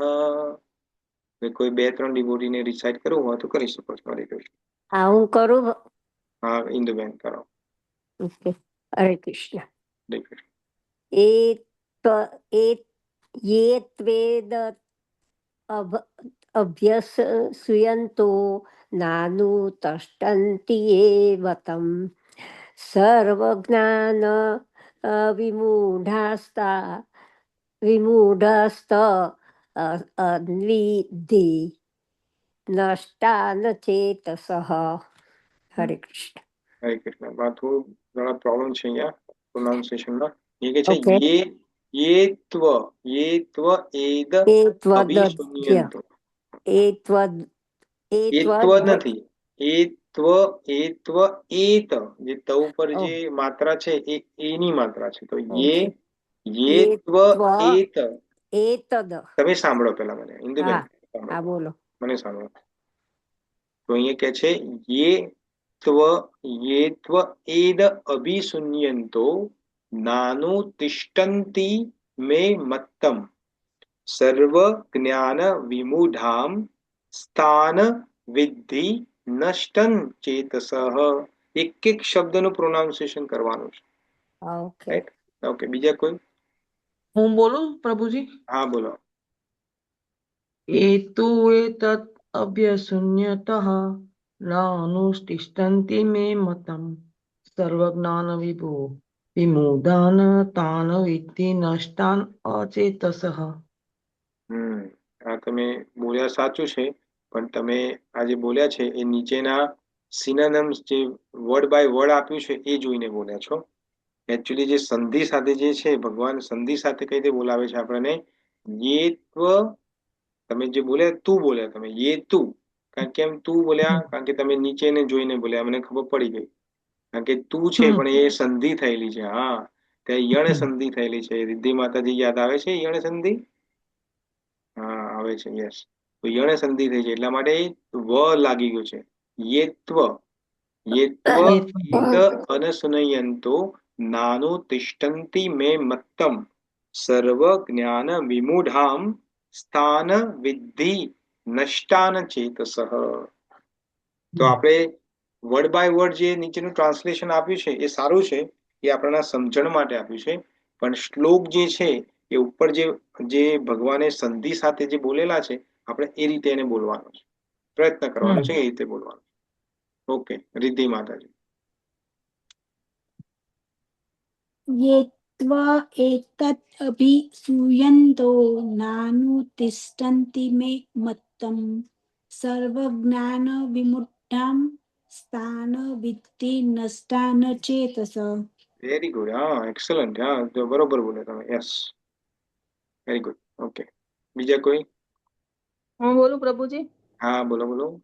कोई બે ત્રણ ડિવોટીને રિસાઇટ કરવું હોય તો કરી શકો છો. હરે કૃષ્ણ. હા, હું કરું. હા, ઇન્દુબેન કરો. ઓકે. હરે કૃષ્ણ. હરે કૃષ્ણ. ये त्वेद अभ्यसूयन्तो नानुतिष्ठन्ति एव तं सर्वज्ञान विमूढस्त अन्विद्धि नष्टान चेतसः. हरे कृष्ण. હરે કૃષ્ણ. થોડું ઘણા પ્રોબ્લેમ છે અહીંયા પ્રોનાઉન્સિએશનમાં. એ કે છે Okay. ये त्व एद अभिशून्यन्तो. એત્વ નથી, એત્વ એત, જે ત ઉપર જે માત્રા છે એ એની માત્રા છે. તો યેત્વ એત. તમે સાંભળો પેલા મને, ઇન્દુબેન બોલો. મને સાંભળો. તો અહીંયા કે છે યેત્વ એદ અભિશૂન્યન્તો નાનુતિષ્ઠન્તિ મે મત્તમ સર્વ જ્ઞાન વિમૂઢામ સ્થાન વિદ્ધિ નષ્ટન ચેતસઃ. એક એક શબ્દનું પ્રોનાઉન્સિએશન કરવાનું છે. ઓકે. ઓકે, બીજા કોઈ? હું બોલું પ્રભુજી? હા, બોલો. એતુ એતત અભ્યસુન્યતઃ ન અનુષ્ઠિષ્ઠન્તિ મે મતમ સર્વજ્ઞાન વિમૂઢાન તાન વિદ્ધિ નષ્ટાન અચેતસઃ. આ તમે બોલ્યા સાચું છે, પણ તમે આ જે બોલ્યા છે એ નીચેના સિનોનિમ્સ જે વર્ડ બાય વર્ડ આપ્યું છે એ જોઈને બોલ્યા છો. એકચ્યુઅલી જે સંધિ સાથે જે છે, ભગવાન સંધિ સાથે કઈ રીતે બોલાવે છે આપણને, યેત્વ, તમે જે બોલ્યા તું બોલ્યા, તમે યે તું, કેમ તું બોલ્યા? કારણ કે તમે નીચેને જોઈને બોલ્યા, મને ખબર પડી ગઈ. કારણ કે તું છે પણ એ સંધિ થયેલી છે. હા, ત્યાં યણ સંધિ થયેલી છે. રિદ્ધિ માતાજી યાદ આવે છે યણ સંધિ? હા, આવે છે. યસ. તો યણ સંધિ થઈ છે એટલા માટે વ લાગી ગયું છે. યેત્વ એત અનસુનયન્તો નાનુતિષ્ઠન્તિ મે મત્તમ સર્વ જ્ઞાન વિમૂઢામ સ્થાન વિદ્ધિ નષ્ટાન ચેતસઃ. તો આપણે વર્ડ બાય વર્ડ જે નીચેનું ટ્રાન્સલેશન આપ્યું છે એ સારું છે, એ આપણને સમજણ માટે આપ્યું છે. પણ શ્લોક જે છે એ ઉપર જે ભગવાને સંધિ સાથે જે બોલેલા છે, આપણે એ રીતે એને બોલવાનો છે, પ્રયત્ન કરવાનો છે એ રીતે બોલવાનો. ઓકે, રિદ્ધિ માતાજી. ये त्वा एतत् अभिसूयन्तो नानुतिष्ठन्ति मे मत्तं सर्वज्ञानविमूढां स्थान विद्धि नष्टान चेतस વેરી ગુડ. હા, એક્સલન્ટ. હા, તો બરોબર બોલે તમે. Yes, very good. ઓકે, બીજા કોઈ? હું બોલું પ્રભુજી? હા, બોલો બોલો.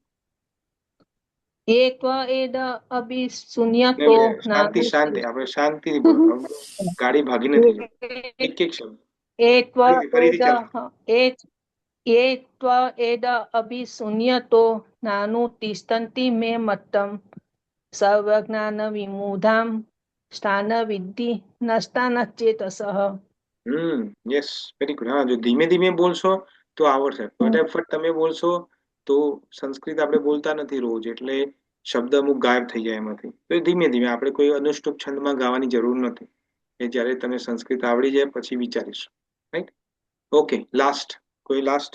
એ ત્વ એદ અભિશૂન્યતો નહીં, શાંતિ શાંતિ, આપણે શાંતિથી બોલો. ગાડી ભાગી નથી જવું. એક એક શબ્દ એ ત્વ ફરીથી એદ ચાલો. એ ત્વ એદ અભિશૂન્યતો નાનુતિષ્ઠન્તિ મે મત્તમ સર્વજ્ઞાન વિમૂઢામ સ્થાન વિદ્ધિ નષ્ટાન ચેતસઃ. Yes, very good. હા, જો ધીમે ધીમે બોલશો તો આવડશે. ફટાફટ તમે બોલશો તો સંસ્કૃત આપણે બોલતા નથી રોજ, એટલે શબ્દ અમુક ગાયબ થઈ જાય એમાંથી. તો ધીમે ધીમે, આપણે કોઈ અનુષ્ટુપ છંદમાં ગાવાની જરૂર નથી. એ જ્યારે તમે સંસ્કૃત આવડી જાય પછી વિચારીશું. રાઈટ? ઓકે, લાસ્ટ કોઈ? લાસ્ટ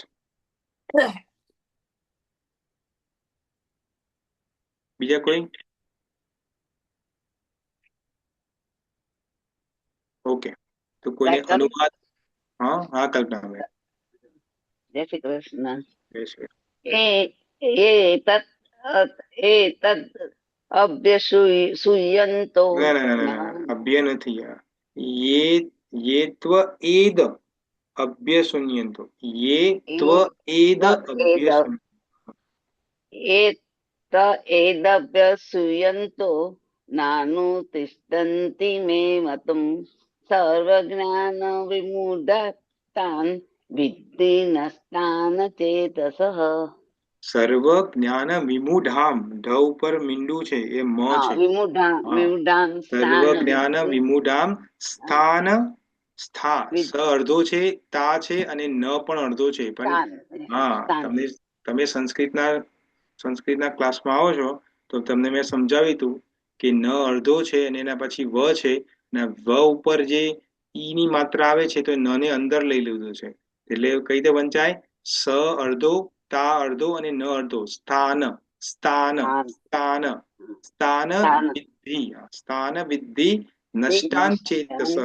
બીજા કોઈ? ઓકે, તો કોઈને Right, અનુવાદ? હા હા, કલ્પના બેન. જય શ્રી કૃષ્ણ. Yes, yes. એતत् એતદ્ અભ્યસૂયન્તો ના ના ના ના ના, અભ્ય નથી. યે ત્વ એદ અભ્યસુન્યંતો. યે ત્વ એદ અભ્યસુન્યંતો. એદભ્યસૂયન્તો નાનુતિષ્ઠન્તિ મે મતં સર્વજ્ઞાન વિમૂઢાસ્તાન વિદ્ધિ નસ્તાન ચેતસઃ. સર્વ જ્ઞાન વિમૂઢામ, ઢ ઉપર મીંડું છે, એ મ છે. હા, વિમૂઢાન સર્વ સ્થાન જ્ઞાન વિમૂઢામ સ્થાન. સ અડધો છે, તા છે, અને ન પણ અડધો છે. પણ હા, તમે સંસ્કૃતના ક્લાસમાં આવો છો તો તમને મેં સમજાવ્યું હતું કે ન અડધો છે અને એના પછી વ છે, અને વ ઉપર જે ઈ ની માત્રા આવે છે તો ન ને અંદર લઈ લીધું છે. એટલે કઈ રીતે વંચાય? સ અડધો, તા અડધો અને ન અડધો. સ્થાન સ્થાન સ્થાન સ્થાન વિદ્ધિ. સ્થાન વિદ્ધિ નષ્ટાન ચેતસઃ.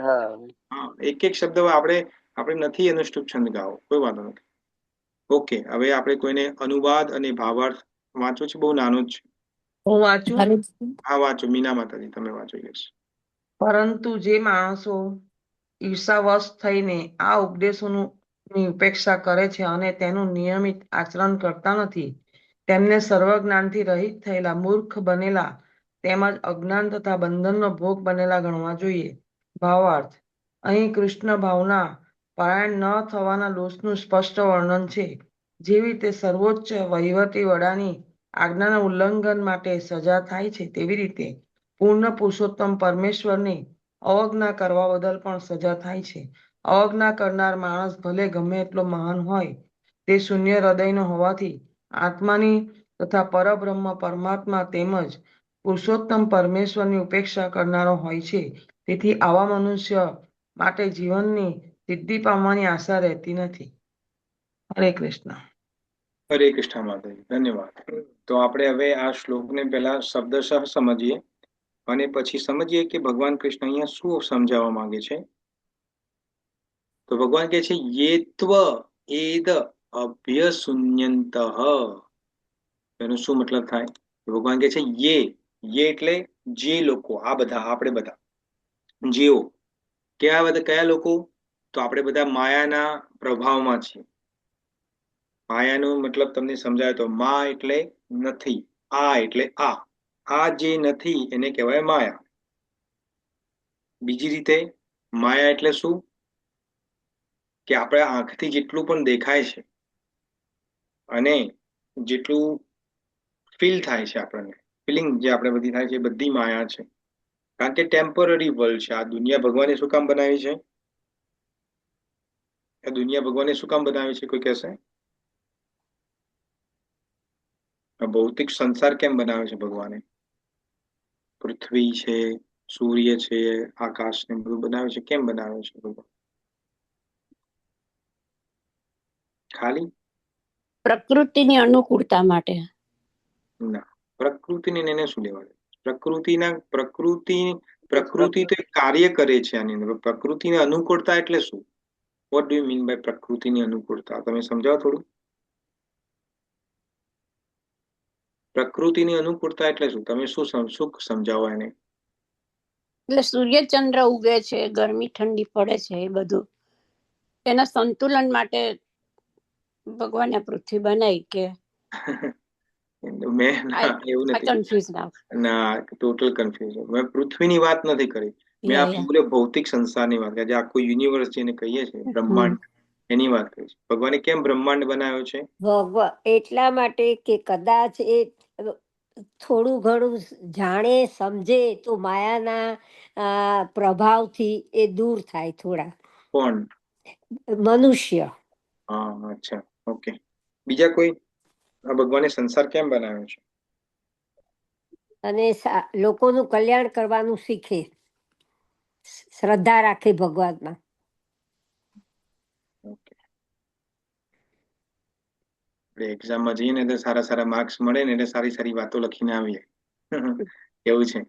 હા, એક એક શબ્દ આપણે નથી અનુષ્ટુપ છંદ ગાવો, કોઈ વાંધો નથી. ઓકે, હવે આપણે કોઈને અનુવાદ અને ભાવાર્થ વાંચવો છે? બહુ નાનો જ છે. હું વાંચું. હા, વાંચો. મીના માતાજી, તમે વાંચો. યસ. પરંતુ જે માણસો ઈર્ષાવશ થઈને આ ઉપદેશોની ઉપેક્ષા કરે છે અને તેનું નિયમિત આચરણ કરતા નથી, તેમને સર્વજ્ઞાનથી રહિત થયેલા, મૂર્ખ બનેલા તેમજ અજ્ઞાન તથા બંધનનો ભોગ બનેલા ગણવા જોઈએ. ભાવાર્થ: અહીં કૃષ્ણ ભાવના પરાયણ ન થવાના દોષનું સ્પષ્ટ વર્ણન છે. જેવી રીતે સર્વોચ્ચ વહીવટી વડાની આજ્ઞાના ઉલ્લંઘન માટે સજા થાય છે, તેવી રીતે પૂર્ણ પુરુષોત્તમ પરમેશ્વરની અવજ્ઞા કરવા બદલ પણ સજા થાય છે. અવજ્ઞા કરનાર માણસ ભલે ગમે એટલો મહાન હોય, તે શૂન્ય હૃદયનો હોવાથી આત્માની તથા પરબ્રહ્મ પરમાત્મા તેમજ પુરુષોત્તમ પરમેશ્વરની ઉપેક્ષા કરનારો હોય છે. તેથી આવા મનુષ્ય માટે જીવનની સિદ્ધિ પામવાની આશા રહેતી નથી. હરે કૃષ્ણ. હરે કૃષ્ણ માતાજી, ધન્યવાદ. તો આપણે હવે આ શ્લોકને પહેલા શબ્દશઃ સમજીએ અને પછી સમજીએ કે ભગવાન કૃષ્ણ અહીંયા શું સમજાવવા માંગે છે. તો ભગવાન કહે છે યેત્વ એદ અભ્યસુન્યંતઃ. એનો શું મતલબ થાય? ભગવાન કહે છે યે એટલે જે લોકો, આ બધા, આપણે બધા, જેઓ. કયા લોકો? તો આપણે બધા માયાના પ્રભાવમાં છીએ. માયાનો મતલબ તમને સમજાય તો, મા એટલે નથી, આ એટલે આ જે નથી એને કહેવાય માયા. બીજી રીતે માયા એટલે શું? કે આપણે આંખથી જેટલું પણ દેખાય છે અને જેટલું ફીલ થાય છે, આપણને ફિલિંગ જે આપણે બધી થાય છે, એ બધી માયા છે. કારણ કે ટેમ્પરરી વર્લ્ડ છે. આ દુનિયા ભગવાને શું કામ બનાવી છે? આ દુનિયા ભગવાને શું કામ બનાવી છે? કોઈ કહેશે? ભૌતિક સંસાર કેમ બનાવે છે ભગવાને? પૃથ્વી છે, સૂર્ય છે, આકાશ ને બધું બનાવે છે. કેમ બનાવે છે ભગવાન? ખાલી પ્રકૃતિની અનુકૂળતા માટે. ના, પ્રકૃતિને એને શું લેવાડે? પ્રકૃતિ તો એક કાર્ય કરે છે આની અંદર. પ્રકૃતિને અનુકૂળતા એટલે શું? What do you mean by પ્રકૃતિની અનુકૂળતા? તમે સમજાવો થોડું. પ્રકૃતિની અનુકૂળતા એટલે શું? તમે શું સમજાવો એને? એટલે સૂર્યચંદ્ર ઉગે છે, ગરમી ઠંડી પડે છે, એ બધું એના સંતુલન માટે ભગવાને પૃથ્વી બનાવી કે મેં એવું નથી. કન્ફ્યુઝ ના ના, ટોટલ કન્ફ્યુઝન. મેં પૃથ્વીની વાત નથી કરી. મેં આ પૂરે ભૌતિક સંસારની વાત કરી. જે આખું યુનિવર્સ જેને કહીએ છીએ, બ્રહ્માંડ, એની વાત કરી છે. ભગવાને કેમ બ્રહ્માંડ બનાવ્યો છે? એટલા માટે કે કદાચ એ થોડું ઘણું જાણે સમજે તો માયાના પ્રભાવથી એ દૂર થાય થોડા. કોણ? મનુષ્ય. હા, અચ્છા, ઓકે. બીજા કોઈ? આ ભગવાને સંસાર કેમ બનાવ્યો છે? અને લોકોનું કલ્યાણ કરવાનું શીખે, શ્રદ્ધા રાખે ભગવાનમાં. ઓકે. એક્ઝામમાં જઈએ ને તો સારા સારા માર્ક્સ મળે ને એટલે સારી સારી વાતો લખીને આવીએ. એવું છે.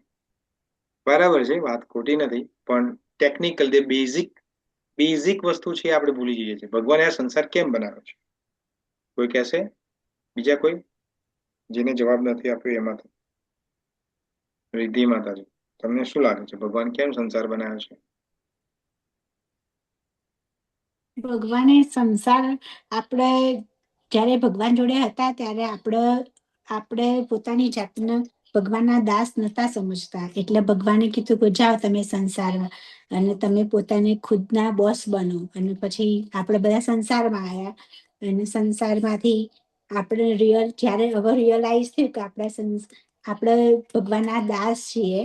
બરાબર છે, વાત ખોટી નથી, પણ ટેકનિકલ જે બેઝિક વસ્તુ છે આપણે ભૂલી જઈએ છીએ. ભગવાને આ સંસાર કેમ બનાવ્યો છે? કોઈ કહેશે? બીજા કોઈ જેને જવાબ નથી આપ્યો એમાંથી? રિદ્ધિ માતાજી, તમને શું લાગે છે ભગવાન કેમ સંસાર બનાવ્યો છે? ભગવાને સંસાર, આપણે જ્યારે ભગવાન જોડે હતા ત્યારે આપણે પોતાની જાતને ભગવાનના દાસ નતા સમજતા. એટલે ભગવાને કીધું કે જાઓ તમે સંસારમાં અને તમે પોતાને ખુદના બોસ બનો. અને પછી આપણે બધા સંસારમાં આવ્યા અને સંસારમાંથી આપણે જ્યારે હવે રિયલાઇઝ થયું કે આપણે ભગવાનના દાસ છીએ,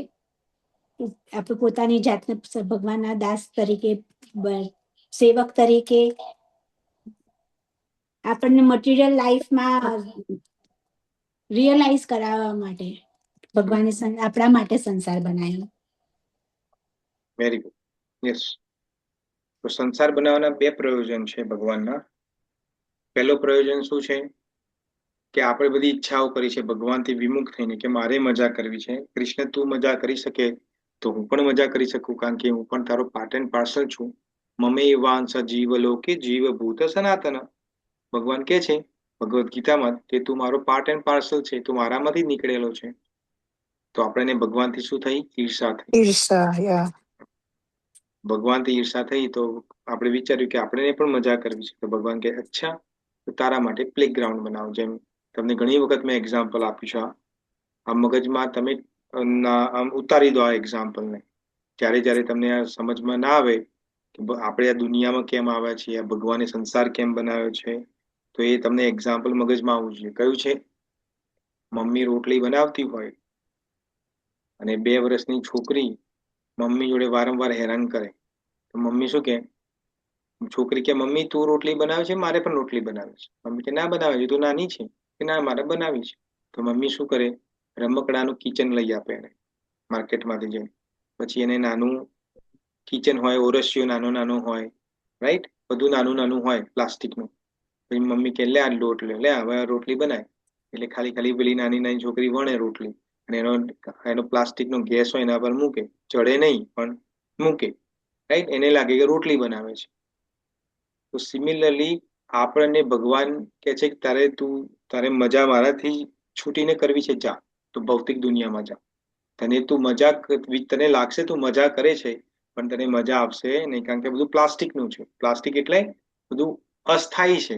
આપણે પોતાની જાતને ભગવાનના દાસ તરીકે, સેવક તરીકે આપણને મટીરિયલ લાઈફમાં રિયલાઇઝ કરાવવા માટે ભગવાને આપણા માટે સંસાર બનાવ્યો. Very good. યસ. તો સંસાર બનાવવાના બે પ્રયોજન છે ભગવાનના. પહેલો પ્રયોજન શું છે? કે આપણે બધી ઈચ્છાઓ કરી છે ભગવાનથી વિમુખ થઈને, કે મારે મજા કરવી છે. કૃષ્ણ, તું મજા કરી શકે તો હું પણ મજા કરી શકું, કારણ કે હું પણ તારો પાર્ટ એન્ડ પાર્સલ છું. મમે વાંસ જીવ લોકે જીવભૂત સનાતન. ભગવાન કે છે ભગવદ્ ગીતામાં કે તું મારો પાર્ટ એન્ડ પાર્સલ છે, તું મારામાંથી જ નીકળેલો છે. તો આપણને ભગવાનથી શું થઈ? ઈર્ષા થઈ. ઈર્ષા. ભગવાનથી ઈર્ષા થઈ તો આપણે વિચાર્યું કે આપણે પણ મજા કરવી છે. તો ભગવાન કે અચ્છા, તો તારા માટે પ્લેગ્રાઉન્ડ બનાવો. જેમ તમને ઘણી વખત મેં એક્ઝામ્પલ આપ્યું છે. આ મગજમાં તમે આમ ઉતારી દો આ એક્ઝામ્પલને. જ્યારે તમને આ સમજમાં ના આવે કે આપણે આ દુનિયામાં કેમ આવ્યા છીએ, આ ભગવાને સંસાર કેમ બનાવ્યો છે, તો એ તમને એક્ઝામ્પલ મગજમાં આવવું જોઈએ. કયું છે? મમ્મી રોટલી બનાવતી હોય અને 2 વર્ષની છોકરી મમ્મી જોડે વારંવાર હેરાન કરે, તો મમ્મી શું કે? છોકરી કે મમ્મી તું રોટલી બનાવે છે, મારે પણ રોટલી બનાવે છે. મમ્મી કે ના બનાવે છે, તું નાની છે. કે ના, મારે બનાવી છે. તો મમ્મી શું કરે? રમકડાનું કિચન લઈ આપે એને માર્કેટમાંથી જઈને. પછી એને નાનું કિચન હોય, ઓરસિયો નાનો હોય, રાઈટ? બધું નાનું હોય પ્લાસ્ટિકનું. પછી મમ્મી કે લે આ લોટ લે હવે રોટલી બનાય. એટલે ખાલી પેલી નાની છોકરી વણે રોટલી અને એનો પ્લાસ્ટિકનો ગેસ હોય એના પર મૂકે. ચડે નહીં પણ મૂકે, રાઈટ? એને લાગે કે રોટલી બનાવે છે. તો સિમિલરલી આપણને ભગવાન કે છે કે તારે મજા મારાથી છૂટીને કરવી છે, જા, તો ભૌતિક દુનિયામાં જા. તને લાગશે તું મજા કરે છે, પણ તને મજા આવશે નહીં, કારણ કે બધું પ્લાસ્ટિકનું છે. પ્લાસ્ટિક એટલે બધું અસ્થાયી છે,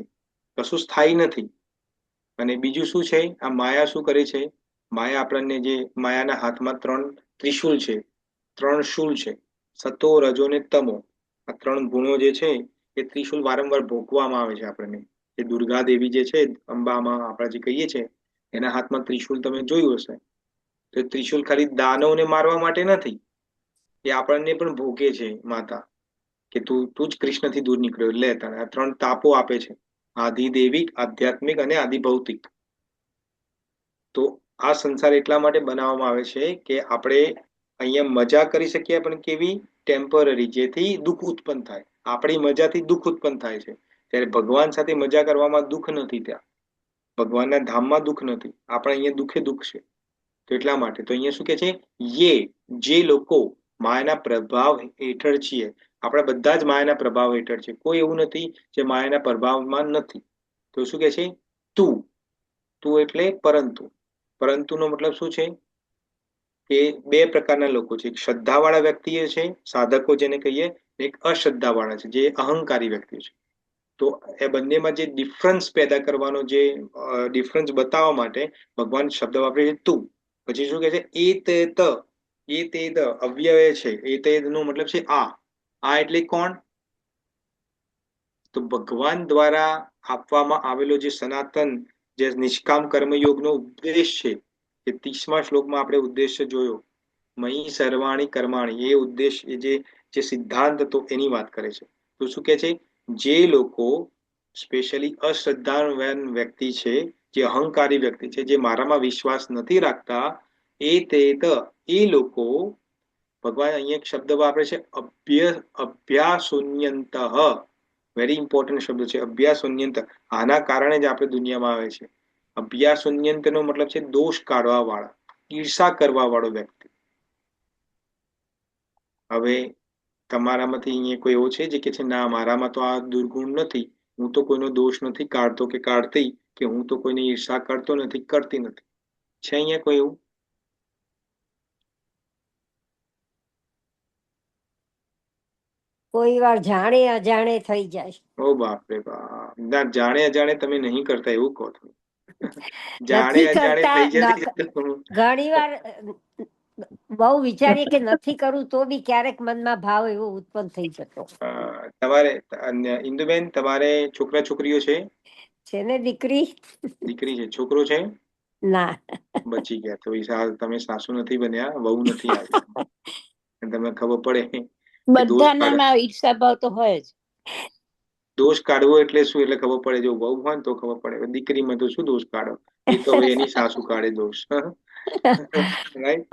કશું સ્થાયી નથી. અને બીજું શું છે? આ માયા શું કરે છે? માયા આપણને માયાના હાથમાં 3 ત્રિશૂલ છે, 3 શૂલ છે, સતો, રજો ને તમો. આ 3 ગુણો જે છે એ ત્રિશૂલ વારંવાર ભોગવામાં આવે છે આપણને. એ દુર્ગા દેવી જે છે, અંબામાં આપણે જે કહીએ છીએ, એના હાથમાં ત્રિશૂલ તમે જોયું હશે. તો ત્રિશૂલ ખાલી દાનવને મારવા માટે નથી, એ આપણને પણ ભોગે છે માતા, કે તું જ કૃષ્ણથી દૂર નીકળ્યો, લે તને આ 3 તાપો આપે છે, આધિદૈવિક, આધ્યાત્મિક અને આધિભૌતિક. તો આ સંસાર એટલા માટે બનાવવામાં આવે છે કે આપણે અહીંયા મજા કરી શકીએ, પણ કેવી? ટેમ્પરરી, જેથી દુઃખ ઉત્પન્ન થાય. આપણી મજાથી દુઃખ ઉત્પન્ન થાય છે. ત્યારે ભગવાન સાથે મજા કરવામાં દુઃખ નથી. ત્યાં ભગવાનના ધામમાં દુઃખ નથી. આપણે અહીંયા દુઃખે દુઃખ છે. તો એટલા માટે તો અહીંયા શું કે છે, જે લોકો માયાના પ્રભાવ હેઠળ છીએ. આપણે બધા જ માયાના પ્રભાવ હેઠળ છે, કોઈ એવું નથી જે માયાના પ્રભાવમાં નથી. તો શું કે છે, તું એટલે પરંતુ. પરંતુનો મતલબ શું છે કે બે પ્રકારના લોકો છે. એક શ્રદ્ધાવાળા વ્યક્તિ છે, સાધકો જેને કહીએ, એક અશ્રદ્ધાવાળા છે, જે અહંકારી વ્યક્તિ છે. તો એ બંનેમાં જે ડિફરન્સ પેદા કરવાનો, જે ડિફરન્સ બતાવવા માટે ભગવાન શબ્દ વાપરે છે તું. પછી શું કે છે, એ તે અવ્યય છે. એ તે નો મતલબ છે આ એટલે કોણ? તો ભગવાન દ્વારા આપવામાં આવેલો જે સનાતન, જે નિષ્કામ કર્મયોગનો ઉદ્દેશ છે, એ 30મા શ્લોકમાં આપણે ઉદ્દેશ્ય જોયો, મયી સર્વાણી કર્માણી. એ ઉદ્દેશ, એ જે સિદ્ધાંત હતો એની વાત કરે છે. તો શું કે છે, જે લોકો સ્પેશિયલી અશ્રદ્ધાવાન વ્યક્તિ છે, જે અહંકારી વ્યક્તિ છે, જે મારામાં વિશ્વાસ નથી રાખતા, એ લોકો, ભગવાન અહીંયા એક શબ્દ વાપરે છે અભ્યાસોન્યંત. વેરી ઇમ્પોર્ટન્ટ શબ્દ છે અભ્યાસોન્યંત. આના કારણે જ આપણે દુનિયામાં આવે છે. અભ્યાસોન્યંત નો મતલબ છે દોષ કાઢવા વાળા, ઈર્ષા કરવા વાળો વ્યક્તિ. હવે તમારામાંથી અહીંયા કોઈ એવો છે જે કે છે ના, મારામાં તો આ દુર્ગુણ નથી, હું તો કોઈનો દોષ નથી કાઢતો કે કાઢતી, કે હું તો કોઈની ઈર્ષા કરતો નથી, કરતી નથી? છે અહીંયા કોઈ એવું? કોઈ વાર જાણે અજાણે થઈ જાય. ઓ બાપ રે બાપ, ના જાણે અજાણે તમે નહીં કરતા એવું કહો છો. જાણે નથી અજાણે કરતા, થઈ જાય તો ઘણી વાર બહુ વિચારીએ કે નથી કરવું, તો બી ક્યારેક મનમાં ભાવ એવો ઉત્પન્ન થઈ જતો. તમારે ઇન્દુબેન, તમારે છોકરા છોકરીઓ છે? છે ને દીકરી. દીકરી છે. છોકરો છે? ના. બચી ગયા. તો તમે સાસુ નથી બન્યા, વહુ નથી આવી. તમને ખબર પડે કે બધાનામાં ઈર્ષા ભાવ તો હોય જ. દોષ કાઢવો એટલે શું, એટલે ખબર પડે. જો વહુ હોય ને તો ખબર પડે. દીકરીમાં તો શું દોષ કાઢો, એ તો હવે એની સાસુ કાઢે દોષ. રાઈટ?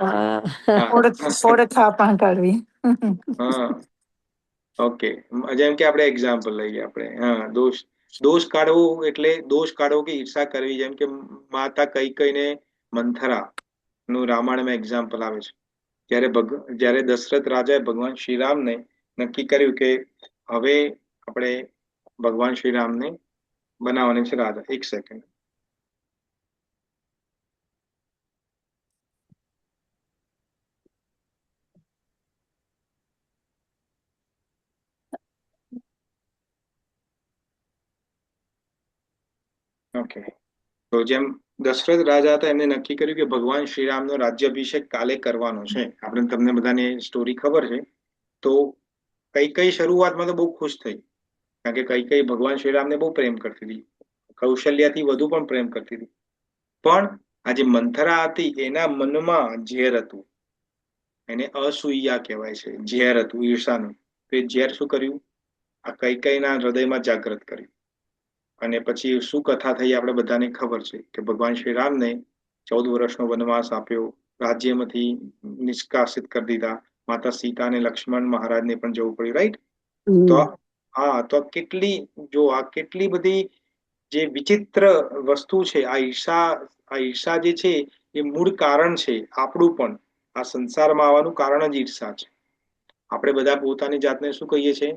ઓળખા પણ કરવી. હા, ઓકે. જેમ કે આપણે એક્ઝામ્પલ લઈએ, આપણે દોષ કાઢવો એટલે દોષ કાઢવો કે ઈર્ષા કરવી. જેમ કે માતા કૈકેયીને મંથરા નું રામાયણમાં એક્ઝામ્પલ આવે છે. જ્યારે દશરથ રાજાએ ભગવાન શ્રીરામને નક્કી કર્યું કે હવે આપણે ભગવાન શ્રીરામને બનાવવાને છે રાજા. એક સેકન્ડ. ઓકે. તો જેમ દશરથ રાજા હતા, એમને નક્કી કર્યું કે ભગવાન શ્રીરામનો રાજ્યાભિષેક કાલે કરવાનો છે. આપણે તમને બધાને સ્ટોરી ખબર છે. તો કૈકેયી શરૂઆતમાં તો બહુ ખુશ થઈ, કારણ કે કૈકેયી ભગવાન શ્રીરામને બહુ પ્રેમ કરતી હતી, કૌશલ્યાથી વધુ પણ પ્રેમ કરતી હતી. પણ આ જે મંથરા હતી, એના મનમાં ઝેર હતું. એને અસૂયા કહેવાય છે. ઝેર હતું ઈર્ષાનું. તો એ ઝેર શું કર્યું, આ કૈકેયીના હૃદયમાં જાગૃત કર્યું. અને પછી શું કથા થઈ આપણે બધાને ખબર છે કે ભગવાન શ્રીરામને 14 વર્ષનો વનવાસ આપ્યો, રાજ્યમાંથી નિષ્કાસિત કરી દીધા, માતા સીતા અને લક્ષ્મણ મહારાજને પણ જવું પડ્યું. રાઈટ? તો તો કેટલી બધી જે વિચિત્ર વસ્તુ છે. આ ઈર્ષા જે છે એ મૂળ કારણ છે આપણું પણ. આ સંસારમાં આવવાનું કારણ જ ઈર્ષા છે. આપણે બધા પોતાની જાતને શું કહીએ છીએ?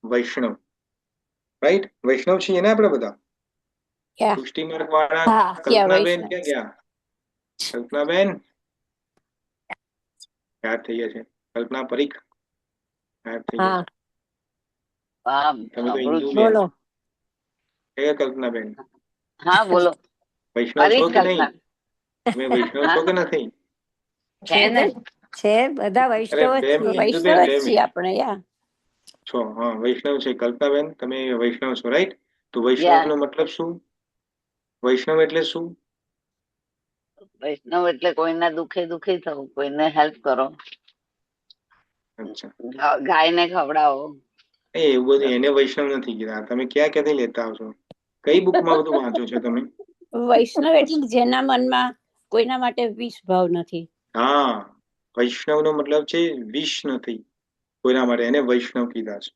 વૈષ્ણવ. રાઈટ? વૈષ્ણવ છીએ ને આપણે બધા? પુષ્ટિ માર્ગ વાળા કલ્પનાબેન ક્યાં ગયા? કલ્પનાબેન યાદ થઈ ગયા છે. કલ્પના પરીખ યાદ થઈ ગયા. તમે તો ઇન્દુબેન. કલ્પનાબેન? હા બોલો. વૈષ્ણવ છો કે નહીં? તમે વૈષ્ણવ છો કે નથી? છે ને. છે, બધા વૈષ્ણવ છીએ આપણે. છો? હા, વૈષ્ણવ છે. કલ્પનાબેન, તમે વૈષ્ણવ છો, રાઈટ? તો વૈષ્ણવ નો મતલબ શું? વૈષ્ણવ એટલે શું? વૈષ્ણવ એટલે કોઈના દુખી થવું, કોઈને હેલ્પ કરો. ગાયને ખવડાવો. એવું બધું એને વૈષ્ણવ નથી કીધા. તમે ક્યાંથી લેતા આવશો? કઈ બુકમાં બધું વાંચો છો તમે? વૈષ્ણવ એટલે જેના મનમાં કોઈના માટે વિષ ભાવ નથી. હા, વૈષ્ણવ નો મતલબ છે વિષ નથી કોઈના માટે, એને વૈષ્ણવ કીધા છે.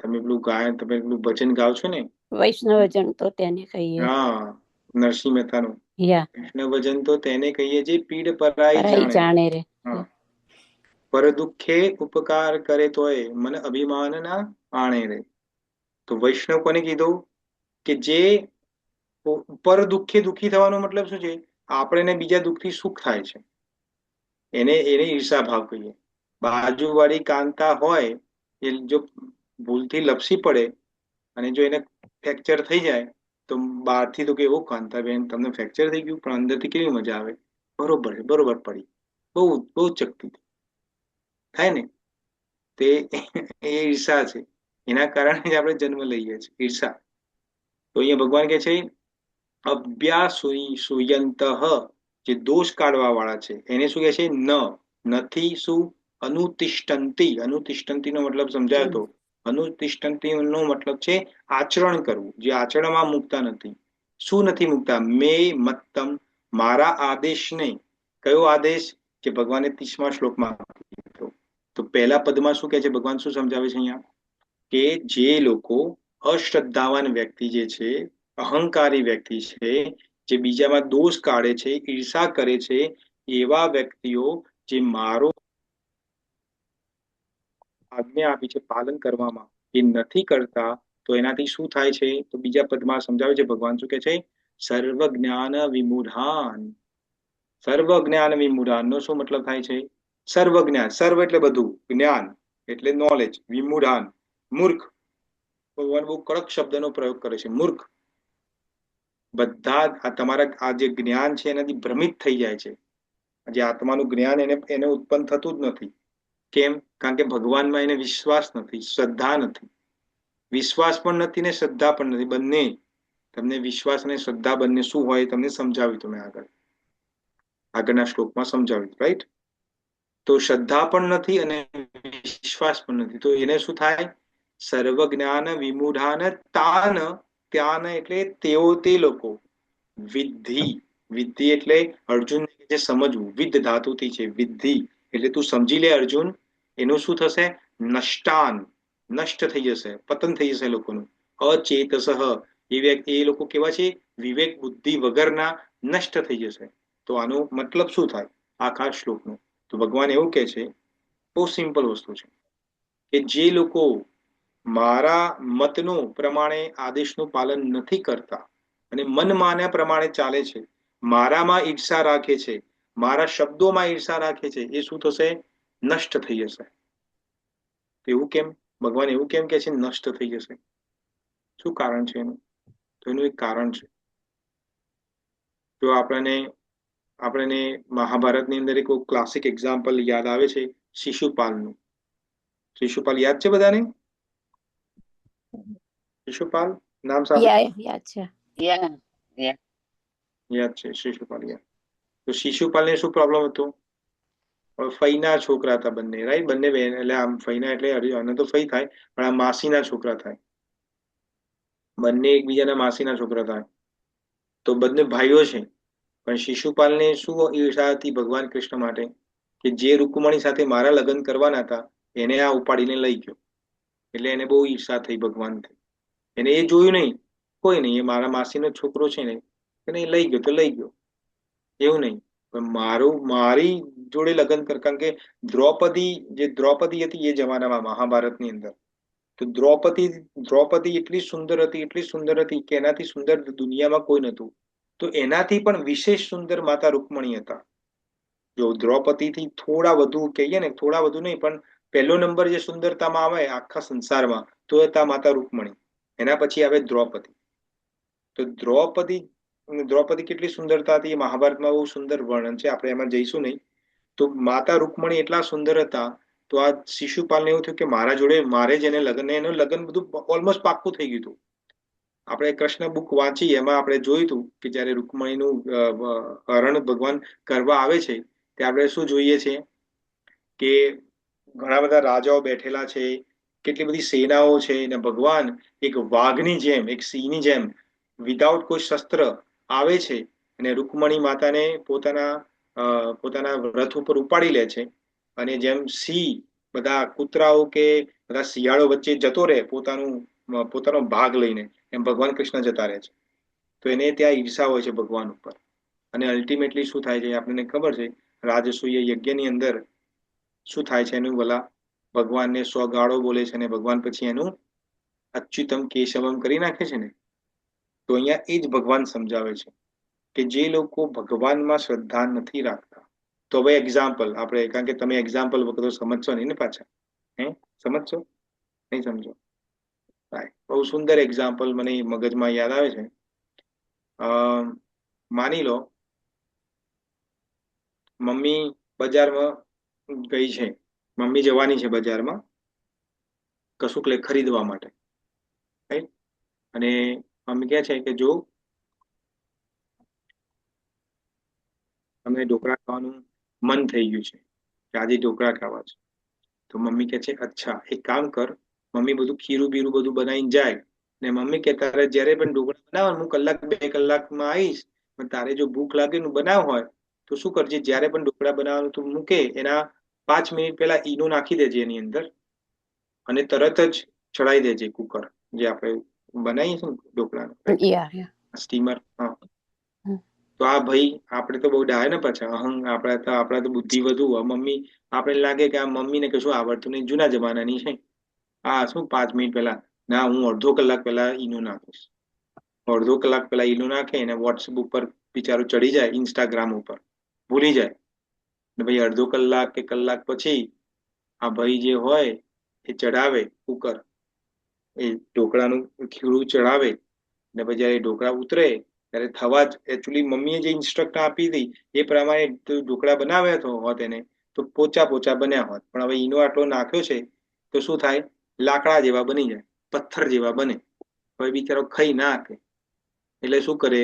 તમે પેલું ભજન ગાવ છો ને, વૈષ્ણવજન તો તેને કહીએ. હા, નરસિંહ મહેતાનું યા કૃષ્ણ ભજન તો તેને કહીએ જે પીડ પરાઈ પરાઈ જાણે. જાણે રે. હા, પર દુઃખે ઉપકાર કરે તોય મન અભિમાન ના આણે રે. તો વૈષ્ણવ કોને કીધું કે જે પર દુઃખે દુઃખી થવાનો મતલબ શું છે? આપણે બીજા દુઃખથી સુખ થાય છે, એને એને ઈર્ષા ભાવ કહીએ. બાજુવાળી કાંતા હોય એ જો ભૂલથી લપસી પડે અને જો એને ફ્રેક્ચર થઈ જાય તો બહારથી તો કેવું, કાંતાબેન તમને ફ્રેક્ચર થઈ ગયું, પણ અંદરથી કેવી મજા આવે, બરોબર છે, બરોબર પડી, બહુ બહુ ચકતી થાય ને. તે એ ઈર્ષા છે, એના કારણે જ આપણે જન્મ લઈએ છીએ, ઈર્ષા. તો અહીંયા ભગવાન કે છે અભ્યાસુયંત, જે દોષ કાઢવા વાળા છે એને શું કે છે? નથી શું? અનુતિષ્ઠંતી. અનુતિષ્ઠંતી નો મતલબ સમજાયો તો. અનુતિષ્ઠંતી નો મતલબ છે આચરણ કરવું, જે આચરણમાં મૂકતા નથી. શું નથી મૂકતા? મે મત્તમ, મારા આદેશને. કયો આદેશ? કે ભગવાને 30મા શ્લોકમાં કીધો. તો પહેલા પદમાં શું કે છે ભગવાન? શું સમજાવે છે અહીંયા? કે જે લોકો અશ્રદ્ધાવાન વ્યક્તિ જે છે, અહંકારી વ્યક્તિ છે, જે બીજામાં દોષ કાઢે છે, ઈર્ષા કરે છે, એવા વ્યક્તિઓ જે મારો આજ્ઞા આપી છે પાલન કરવામાં એ નથી કરતા, તો એનાથી શું થાય છે? તો બીજા પદમાં સમજાવે છે ભગવાન શું કે છે? સર્વ જ્ઞાન વિમૂઢાન. સર્વ જ્ઞાન વિમૂઢાન નો શું મતલબ થાય છે? સર્વ જ્ઞાન, સર્વ એટલે બધું, જ્ઞાન એટલે નોલેજ, વિમૂઢાન મૂર્ખ. ભગવાન બહુ કડક શબ્દનો પ્રયોગ કરે છે, મૂર્ખ. બધા આ તમારા આ જે જ્ઞાન છે એનાથી ભ્રમિત થઈ જાય છે. જે આત્માનું જ્ઞાન એને ઉત્પન્ન થતું જ નથી. કેમ? કારણ કે ભગવાનમાં એને વિશ્વાસ નથી, શ્રદ્ધા નથી. વિશ્વાસ પણ નથી ને શ્રદ્ધા પણ નથી, બંને. તમને વિશ્વાસ અને શ્રદ્ધા બંને શું હોય તમને સમજાવ્યું તમે આગળના શ્લોકમાં સમજાવ્યું, રાઈટ? તો શ્રદ્ધા પણ નથી અને વિશ્વાસ પણ નથી, તો એને શું થાય? સર્વ જ્ઞાન વિમૂઢાન તાન. ત્યાન એટલે તેઓ, તે લોકો. વિદ્ધિ, વિદ્ધિ એટલે અર્જુન જે સમજવું, વિદ્ધ ધાતુથી છે વિદ્ધિ, એટલે તું સમજી લે અર્જુન. એનું શું થશે? નષ્ટાન, નષ્ટ થઈ જશે, પતન થઈ જશે લોકોનું. અચેતસઃ, એ લોકો કેવા છે? વિવેક બુદ્ધિ વગરના, નષ્ટ થઈ જશે. તો આનો મતલબ શું થાય આખા શ્લોકનો? તો ભગવાન એવું કે છે, બહુ સિમ્પલ વસ્તુ છે, કે જે લોકો મારા મતનું પ્રમાણે આદેશનું પાલન નથી કરતા અને મન માન્યા પ્રમાણે ચાલે છે, મારામાં ઈર્ષા રાખે છે, મારા શબ્દોમાં ઈર્ષા રાખે છે, એ શું થશે? નષ્ટ થઈ જશે. એવું કેમ? ભગવાન એવું કેમ કે છે નષ્ટ થઈ જશે? શું કારણ છે એનું? તો એનું એક કારણ છે. જો આપણને મહાભારતની અંદર એક ક્લાસિક એક્ઝામ્પલ યાદ આવે છે, શિશુપાલનું. શિશુપાલ યાદ છે બધાને? શિશુપાલ નામ સાંભળ્યું? યાદ છે. યાદ છે શિશુપાલ, યાદ. તો શિશુપાલને શું પ્રોબ્લેમ હતો? ફઈના છોકરા હતા બંને, રાઈટ? બંને બેન, એટલે આમ ફઈના એટલે અને તો ફઈ થાય, પણ આ માસીના છોકરા થાય. બંને એકબીજાના માસીના છોકરા થાય. તો બંને ભાઈઓ છે. પણ શિશુપાલને શું ઈર્ષા હતી ભગવાન કૃષ્ણ માટે? કે જે રૂકમણી સાથે મારા લગ્ન કરવાના હતા એને આ ઉપાડીને લઈ ગયો. એટલે એને બહુ ઈર્ષા થઈ ભગવાનથી. એને એ જોયું નહીં, કોઈ નહીં, એ મારા માસીનો છોકરો છે ને, એને લઈ ગયો તો લઈ ગયો, એવું નહીં. પણ મારી જોડે લગ્ન કર. કારણ કે દ્રૌપદી હતી એ જમાનામાં મહાભારતની અંદર. તો દ્રૌપદી એટલી સુંદર હતી, એટલી સુંદર હતી કે એનાથી સુંદર દુનિયામાં કોઈ નહોતું. તો એનાથી પણ વિશેષ સુંદર માતા રૂકમણી હતા. જો દ્રૌપદીથી થોડા વધુ કહીએ ને, થોડા વધુ નહીં, પણ પહેલો નંબર જે સુંદરતામાં આવે આખા સંસારમાં તો હતા માતા રૂકમણી. એના પછી આવે દ્રૌપદી. તો દ્રૌપદી કેટલી સુંદરતા હતી એ મહાભારતમાં બહુ સુંદર વર્ણન છે, આપણે એમાં જઈશું નહીં. તો માતા રૂકમણી એટલા સુંદર હતા, તો આ શિશુપાલને એવું થયું કે મારા જોડે મારે જ એને લગ્ન, એનું લગ્ન બધું ઓલમોસ્ટ પાક્કું થઈ ગયું હતું. આપણે કૃષ્ણ બુક વાંચી એમાં આપણે જોયું હતું કે જયારે રૂકમણીનું હરણ ભગવાન કરવા આવે છે તે આપણે શું જોઈએ છે કે ઘણા બધા રાજાઓ બેઠેલા છે, કેટલી બધી સેનાઓ છે, અને ભગવાન એક વાઘની જેમ, એક સિંહની જેમ વિધાઉટ કોઈ શસ્ત્ર આવે છે અને રૂકમણી માતાને પોતાના રથ ઉપર ઉપાડી લે છે. અને જેમ સિંહ બધા કૂતરાઓ કે બધા શિયાળો વચ્ચે જતો રહે પોતાનો ભાગ લઈને, એમ ભગવાન કૃષ્ણ જતા રહે છે. તો એને ત્યાં ઈર્ષા હોય છે ભગવાન ઉપર. અને અલ્ટિમેટલી શું થાય છે આપણને ખબર છે, રાજસૂય યજ્ઞની અંદર શું થાય છે એનું ભલા ભગવાનને 100 ગાળો બોલે છે અને ભગવાન પછી એનું અચ્યુતમ કેશવમ કરી નાખે છે ને. તો અહીંયા એ જ ભગવાન સમજાવે છે કે જે લોકો ભગવાનમાં શ્રદ્ધા નથી રાખતા, તો હવે એક્ઝામ્પલ આપણે, કારણ કે તમે એક્ઝામ્પલ વખત સમજશો નહીં ને પાછા, સમજશો નહીં સમજો? બહુ સુંદર એક્ઝામ્પલ મને મગજમાં યાદ આવે છે. માની લો મમ્મી બજારમાં ગઈ છે, મમ્મી જવાની છે બજારમાં કશુંક ખરીદવા માટે, રાઈટ? અને મમ્મી કહે છે કે જો અમને ઢોકળા ખાવાનું મન થઈ ગયું છે, કે આજે ઢોકળા ખાવા છે. તો મમ્મી કહે છે અચ્છા એક કામ કર, મમ્મી બધું ખીરું બીરું બધું બનાવીને જાય ને મમ્મી કે તારે જયારે પણ ઢોકળા બનાવવાનું હું કલાક 2 કલાકમાં આવીશ, પણ તારે જો ભૂખ લાગે ને બનાવ હોય તો શું કરજે, જયારે પણ ઢોકળા બનાવવાનું તું મૂકે એના 5 મિનિટ પહેલા ઈનો નાખી દેજે એની અંદર અને તરત જ ચડાવી દેજે કુકર, જે આપણે બનાવીએ છીએ ને ઢોકળાનું સ્ટીમર. હા, તો આ ભાઈ આપણે તો બહુ ડાય ને પાછા આપણા તો બુદ્ધિ વધુ. મમ્મી આપણે લાગે કે આ મમ્મીને કશું આવડતું નહીં, જૂના જમાનાની છે, આ શું 5 મિનિટ પહેલા, ના હું અડધો કલાક પહેલા ઈનો નાખીશ. અડધો કલાક પહેલા ઈનો નાખે અને વોટ્સએપ ઉપર બિચારો ચડી જાય, ઇન્સ્ટાગ્રામ ઉપર ભૂલી જાય ને ભાઈ અડધો કલાક કે કલાક પછી આ ભાઈ જે હોય એ ચડાવે કુકર, એ ઢોકળાનું ખીરું ચડાવે ને પછી જયારે ઢોકળા ઉતરે ત્યારે થવા જ એકચ્યુઅલી મમ્મીએ જે ઇન્સ્ટ્રક્શન આપી હતી એ પ્રમાણે ઢોકળા બનાવ્યા હોત એને તો પોચા પોચા બન્યા હોત. પણ હવે ઈનો આટલો નાખ્યો છે તો શું થાય, લાકડા જેવા બની જાય, પથ્થર જેવા બને. હવે બિચારો ખાઈ ના શકે એટલે શું કરે,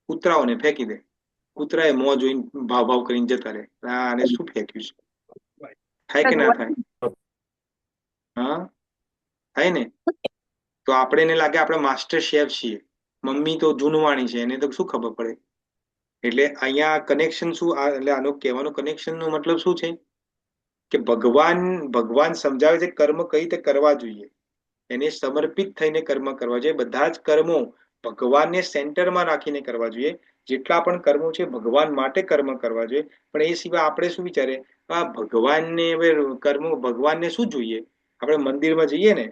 કૂતરાઓને ફેંકી દે. કૂતરાએ મોં જોઈને ભાવ ભાવ કરીને જતા રહે, આને શું ફેંક્યું છે. થાય કે ના થાય? હા, થાય ને. તો આપણે એને લાગે આપણે માસ્ટર શેફ છીએ, મમ્મી તો જૂનવાણી છે, એને તો શું ખબર પડે. એટલે અહીંયા કનેક્શન શું, એટલે આનો કહેવાનો કનેક્શન નો મતલબ શું છે કે ભગવાન સમજાવે છે કર્મ કઈ રીતે કરવા જોઈએ, એને સમર્પિત થઈને કર્મ કરવા જોઈએ. બધા જ કર્મો ભગવાનને સેન્ટરમાં રાખીને કરવા જોઈએ. જેટલા પણ કર્મો છે ભગવાન માટે કર્મ કરવા જોઈએ. પણ એ સિવાય આપણે શું વિચારે, આ ભગવાનને હવે કર્મો ભગવાનને શું જોઈએ. આપણે મંદિરમાં જઈએ ને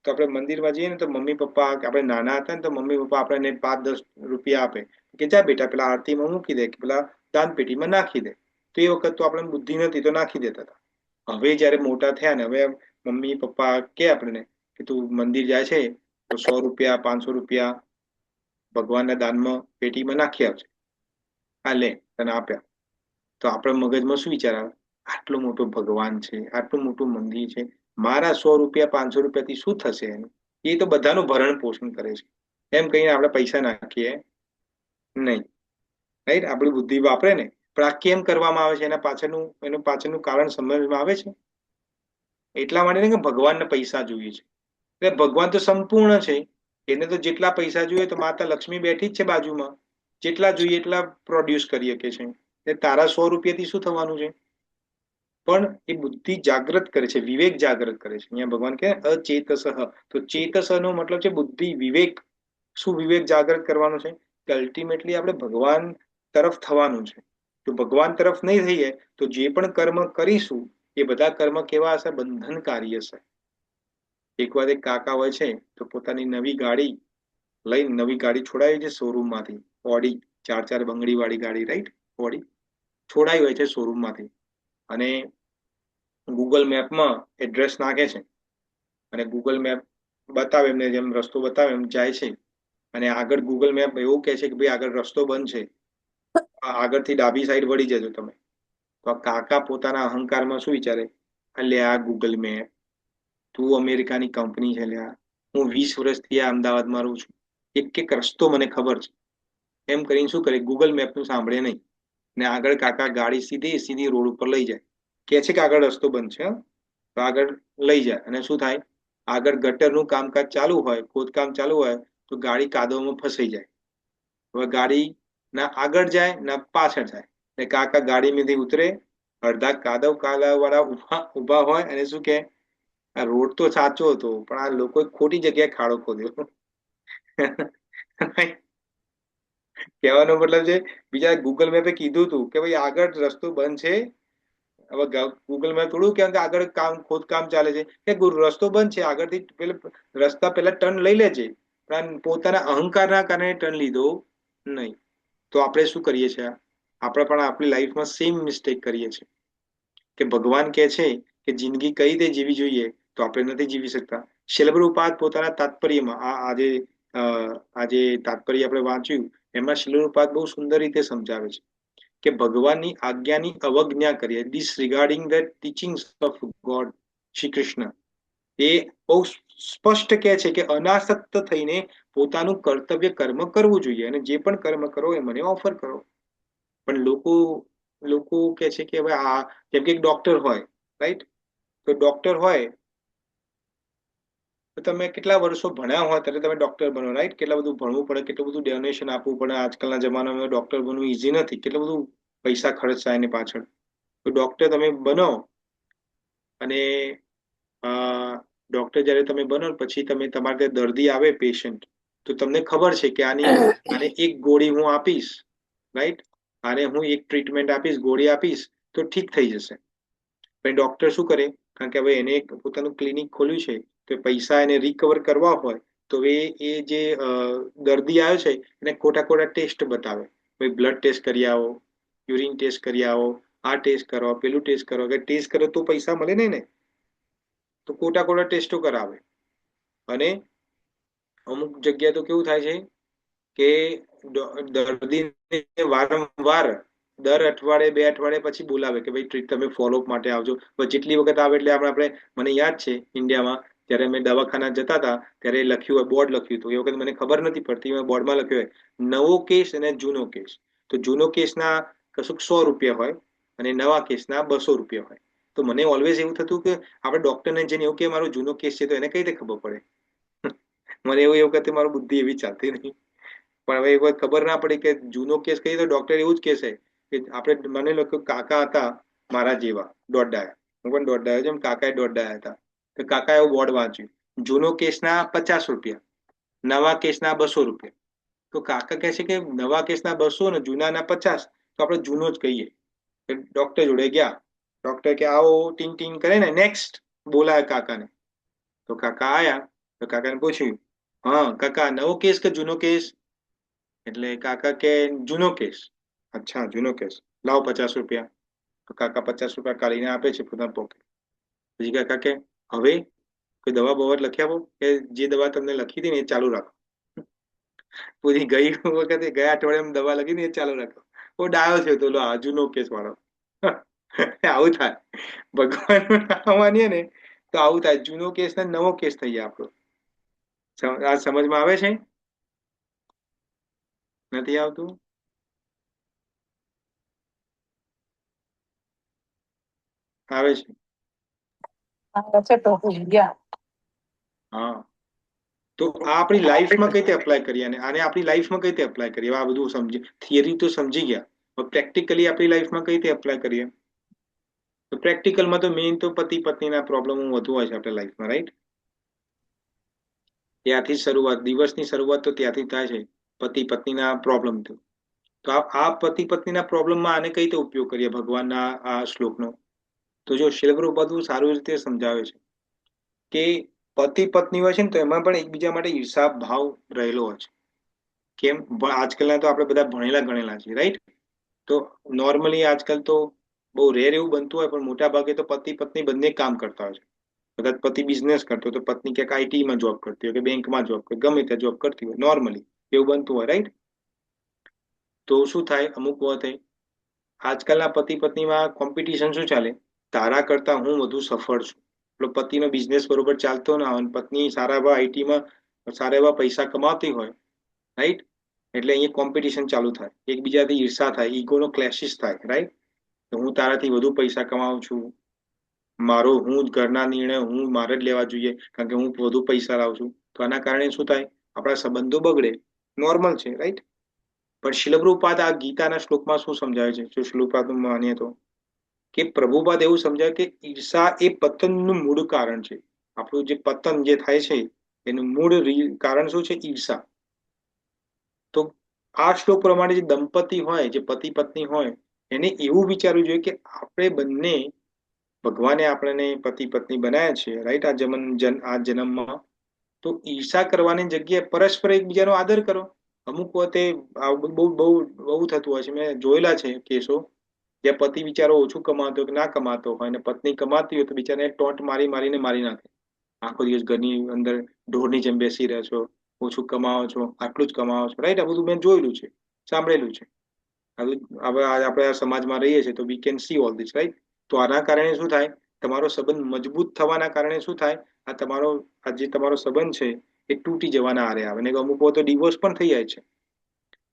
તો આપણે મંદિરમાં જઈએ ને તો મમ્મી પપ્પા, આપણે નાના હતા ને તો મમ્મી પપ્પા આપણને 5-10 રૂપિયા આપે કે જા બેટા પેલા આરતીમાં મૂકી દે, કે પેલા દાન પેટીમાં નાખી દે. તો એ વખત તો આપણે બુદ્ધિ નથી તો નાખી દેતા હતા. હવે જયારે મોટા થયા ને હવે મમ્મી પપ્પા કે આપણને કે તું મંદિર જાય છે તો 100 રૂપિયા 500 રૂપિયા ભગવાનના દાનમાં પેટીમાં નાખી આવશે, આ લે તને આપ્યા. તો આપણા મગજમાં શું વિચાર આવે, આટલો મોટો ભગવાન છે, આટલું મોટું મંદિર છે, મારા 100 રૂપિયા 500 રૂપિયાથી શું થશે એનું, એ તો બધાનું ભરણ પોષણ કરે છે એમ કહીને આપણે પૈસા નાખીએ નહીં, રાઈટ? આપણી બુદ્ધિ વાપરે ને. પણ આ કેમ કરવામાં આવે છે એનું પાછળનું કારણ સમજવામાં આવે છે. એટલા માટે કે ભગવાનને પૈસા જોઈએ છે. એટલે ભગવાન તો સંપૂર્ણ છે, એને તો જેટલા પૈસા જોઈએ તો માતા લક્ષ્મી બેઠી જ છે બાજુમાં, જેટલા જોઈએ એટલા પ્રોડ્યુસ કરી શકે છે. એટલે તારા 100 રૂપિયાથી શું થવાનું છે. પણ એ બુદ્ધિ જાગૃત કરે છે, વિવેક જાગૃત કરે છે. અહીંયા ભગવાન કહે અચેતસ, તો ચેતસ નો મતલબ છે બુદ્ધિ, વિવેક. શું વિવેક જાગૃત કરવાનો છે કે અલ્ટિમેટલી આપણે ભગવાન તરફ થવાનું છે. જો ભગવાન તરફ નહીં થઈએ તો જે પણ કર્મ કરીશું એ બધા કર્મ કેવા હશે, બંધનકારી હશે. એક વાર એક કાકા હોય છે તો પોતાની નવી ગાડી લઈને, નવી ગાડી છોડાવી છે શોરૂમ માંથી, ઓડી 4 બંગડી વાળી ગાડી, રાઈટ? ઓડી છોડાવી હોય છે શોરૂમ માંથી અને ગૂગલ મેપમાં એડ્રેસ નાખે છે અને ગૂગલ મેપ બતાવે, એમને જેમ રસ્તો બતાવે એમ જાય છે અને આગળ ગૂગલ મેપ એવું કહે છે કે ભાઈ આગળ રસ્તો બંધ છે, આગળથી ડાબી સાઈડ વળી જજો તમે. તો આ કાકા પોતાના અહંકારમાં શું વિચારે, અલ્યા આ ગૂગલ મેપ, તું અમેરિકાની કંપની છે લ્યા, હું 20 વર્ષથી આ અમદાવાદમાં રહું છું, એક રસ્તો મને ખબર છે એમ કરીને શું કરે, ગૂગલ મેપનું સાંભળે નહીં ને આગળ કાકા ગાડી સીધી રોડ ઉપર લઈ જાય. કે છે કે આગળ રસ્તો બંધ છે, તો આગળ લઈ જાય અને શું થાય, આગળ ગટરનું કામકાજ ચાલુ હોય, ખોદકામ ચાલુ હોય તો ગાડી કાદવમાં ફસાઈ જાય. હવે ગાડી ના આગળ જાય ના પાછળ જાય. એટલે કાકા ગાડીમાંથી ઉતરે, અડધા કાદવ વાળા ઉભા હોય અને શું કે આ રોડ તો સાચો હતો પણ આ લોકોએ ખોટી જગ્યાએ ખાડો ખોદ્યો. કહેવાનો મતલબ છે બીજા ગૂગલ મેપે કીધું તું કે ભાઈ આગળ રસ્તો બંધ છે. હવે ગૂગલ મેપ થોડું કે આગળ ખોદકામ ચાલે છે કે રસ્તો બંધ છે આગળથી રસ્તા પેલા ટર્ન લઈ લેજે, પણ પોતાના અહંકારના કારણે ટર્ન લીધો નહીં. તો આપણે શું કરીએ છીએ? આપણે પણ આપણી લાઈફમાં સેમ મિસ્ટેક કરીએ છીએ કે ભગવાન કહે છે કે જિંદગી કઈ રીતે જીવી જોઈએ, તો આપણે નથી જીવી શકતા. શિલપ્રભુપાદ પોતાના તાત્પર્યમાં આજે તાત્પર્ય આપણે વાંચ્યું એમાં શિલપ્રભુપાદ બહુ સુંદર રીતે સમજાવે છે કે ભગવાનની આજ્ઞાની અવજ્ઞા કરીએ, disregarding the teachings of God Shri Krishna. એ બહુ સ્પષ્ટ કહે છે કે અનાસક્ત થઈને પોતાનું કર્તવ્ય કર્મ કરવું જોઈએ, અને જે પણ કર્મ કરો એ મને ઓફર કરો. પણ લોકો લોકો કે છે કે હવે આ જેમ કે એક ડોક્ટર હોય, રાઈટ? તો ડોક્ટર હોય તો તમે કેટલા વર્ષો ભણ્યા હોય ત્યારે તમે ડોક્ટર બનો, રાઈટ? કેટલા બધું ભણવું પડે, કેટલું બધું ડોનેશન આપવું પડે. આજકાલના જમાનામાં ડોક્ટર બનવું ઈઝી નથી, કેટલું બધું પૈસા ખર્ચ થાય એની પાછળ. તો ડોક્ટર તમે બનો અને ડોક્ટર જયારે તમે બનો પછી તમે તમારે ત્યાં દર્દી આવે પેશન્ટ, તો તમને ખબર છે કે આને એક ગોળી હું આપીશ, રાઈટ? આને હું એક ટ્રીટમેન્ટ આપીશ, ગોળી આપીશ તો ઠીક થઈ જશે. પણ ડોક્ટર શું કરે? કારણ કે હવે એને પોતાનું ક્લિનિક ખોલ્યું છે તો પૈસા એને રિકવર કરવા હોય તો એ જે દર્દી આવ્યો છે એને ખોટા ખોટા ટેસ્ટ બતાવે. ભાઈ બ્લડ ટેસ્ટ કરી આવો, યુરિન ટેસ્ટ કરી આવો, આ ટેસ્ટ કરો, પેલું ટેસ્ટ કરો. કે ટેસ્ટ કરો તો પૈસા મળે નહીં ને, તો ખોટા ખોટા ટેસ્ટો કરાવે. અને અમુક જગ્યાએ તો કેવું થાય છે કે દર્દીને વારંવાર દર અઠવાડિયે 2 અઠવાડિયે પછી બોલાવે કે ભાઈ તમે ફોલોઅપ માટે આવજો. જેટલી વખત આવે એટલે આપણે મને યાદ છે ઇન્ડિયામાં જ્યારે અમે દવાખાના જતા હતા ત્યારે લખ્યું હોય, બોર્ડ લખ્યું હતું. એ વખત મને ખબર નથી પડતી, બોર્ડમાં લખ્યું હોય નવો કેસ અને જૂનો કેસ. તો જૂનો કેસના કશુંક 100 રૂપિયા હોય અને નવા કેસના 200 રૂપિયા હોય. તો મને ઓલવેઝ એવું થતું કે આપણે ડોક્ટરને જઈને એવું કે મારો જૂનો કેસ છે તો એને કઈ રીતે ખબર પડે? મને એવું એ વખતે મારું બુદ્ધિ એવી ચાલતી નહીં. પણ હવે એક વખત ખબર ના પડી કે જૂનો કેસ કહીએ તો ડોક્ટર એવું જ કહેશે કે આપણે મને લોકો કાકા હતા મારા જેવા દોઢાયા, હું પણ દોઢાયો છું, કાકા દોઢાયા હતા. તો કાકા એવું બોર્ડ વાંચ્યું, જૂનો કેસના 50 રૂપિયા, નવા કેસના 200 રૂપિયા. તો કાકા કહે છે કે નવા કેસના 200 ને જૂનાના 50, તો આપણે જૂનો જ કહીએ. ડોક્ટર જોડે ગયા, ડોક્ટર કે આવો ટીંગ ટીંગ કરે ને, નેક્સ્ટ બોલાય કાકાને. તો કાકા આયા તો કાકાને પૂછ્યું, હા કાકા નવો કેસ કે જૂનો કેસ? એટલે કાકા કે જૂનો કેસ. અચ્છા જૂનો કેસ, લાવો 50 રૂપિયા. તો કાકા 50 રૂપિયા કાઢીને આપે છે પોતાના પોકેટ. પછી કાકા કે હવે કોઈ દવા બવા લખી આપો, કે જે દવા તમને લખી હતી ને એ ચાલુ રાખો. પૂરી ગઈ વખતે ગયા અઠવાડિયામાં દવા લખી ને એ ચાલુ રાખો. બહુ ડાયો છે તો જૂનો કેસ વાળો. આવું થાય ભગવાન માનીએ ને તો આવું થાય, જૂનો કેસ ને નવો કેસ થઈ જાય આપણો. આ સમજમાં આવે છે? નથી આવતું? આવે છે? હા. તો આ આપણી લાઈફમાં કઈ રીતે એપ્લાય કરીએ અને આને આપણી લાઈફમાં કઈ રીતે એપ્લાય કરીએ? આ બધું સમજી, થિયરી તો સમજી ગયા, પ્રેક્ટિકલી આપણી લાઈફમાં કઈ રીતે એપ્લાય કરીએ? તો પ્રેક્ટિકલમાં તો મેઇન તો પતિ પત્નીના પ્રોબ્લેમ વધુ હોય છે આપણી લાઈફમાં, રાઈટ? ત્યાંથી શરૂઆત, દિવસની શરૂઆત તો ત્યાંથી થાય છે, પતિ પત્નીના પ્રોબ્લેમથી. તો આ પતિ પત્નીના પ્રોબ્લેમમાં આને કઈ રીતે ઉપયોગ કરીએ ભગવાનના આ શ્લોકનો? તો જો શિલપ્રભુપાદ સારું રીતે સમજાવે છે કે પતિ પત્ની હોય છે ને તો એમાં પણ એકબીજા માટે ઈર્ષા ભાવ રહેલો હોય છે. કેમ? આજકાલના તો આપણે બધા ભણેલા ગણેલા છીએ, રાઈટ? તો નોર્મલી આજકાલ તો બહુ રેર એવું બનતું હોય, પણ મોટા ભાગે તો પતિ પત્ની બંને કામ કરતા હોય છે. કદાચ પતિ બિઝનેસ કરતો તો પત્ની ક્યાંક આઈટીમાં જોબ કરતી હોય કે બેંકમાં જોબ કરતી, ગમે ત્યાં જોબ કરતી હોય, નોર્મલી એવું બનતું હોય, રાઈટ? તો શું થાય અમુક વખતે આજકાલના પતિ પત્નીમાં કોમ્પિટિશન શું ચાલે? તારા કરતા હું વધુ સફળ છું. એટલે પતિનો બિઝનેસ બરોબર ચાલતો ના હોય, પત્ની સારા એવા આઈટીમાં સારા એવા પૈસા કમાતી હોય, રાઈટ? એટલે અહીંયા કોમ્પિટિશન ચાલુ થાય, એકબીજાથી ઈર્ષા થાય, ઈગોનો ક્લેશિસ થાય, રાઈટ? તો હું તારાથી વધુ પૈસા કમાઉં છું, મારો હું ઘરના નિર્ણય હું મારે જ લેવા જોઈએ કારણ કે હું વધુ પૈસા લાવું છું. તો આના કારણે શું થાય? આપણા સંબંધો બગડે, નોર્મલ છે, રાઈટ? પણ શિલપ્રભુપાદ આ ગીતાના શ્લોકમાં શું સમજાવે છે? જો શિલપ્રભુપાદ માનીએ તો કે પ્રભુપાદ એવું સમજાય કે ઈર્ષા એ પતનનું મૂળ કારણ છે. આપણું જે પતન જે થાય છે એનું મૂળ કારણ શું છે? ઈર્ષા. તો આ શ્લોક પ્રમાણે જે દંપતી હોય, જે પતિ પત્ની હોય, એને એવું વિચારવું જોઈએ કે આપણે બંને, ભગવાને આપણને પતિ પત્ની બનાવ્યા છે, રાઈટ, આ જન્મમાં, તો ઈર્ષા કરવાની જગ્યાએ પરસ્પર એકબીજાનો આદર કરો. અમુક વખતે બહુ બહુ બહુ થતું હોય છે, મેં જોયેલા છે કેસો, જ્યાં પતિ બિચારો ઓછું કમાતો કે ના કમાતો હોય, અને પત્ની કમાતી હોય તો બિચારાને ટોન્ટ મારી મારીને મારી નાખે. આખો દિવસ ઘરની અંદર ઢોરની જેમ બેસી રહ્યા છો, ઓછું કમાવો છો, આટલું જ કમાવો છો, રાઈટ. આ બધું મેં જોયેલું છે, સાંભળેલું છે. હવે આપણે આ સમાજમાં રહીએ છીએ તો we can see all this, right. તો આના કારણે શું થાય, તમારો સંબંધ મજબૂત થવાના કારણે શું થાય, આ જે તમારો સંબંધ છે એ તૂટી જવાના આરે આવે, ને અમુક વાર તો ડિવોર્સ પણ થઈ જાય છે.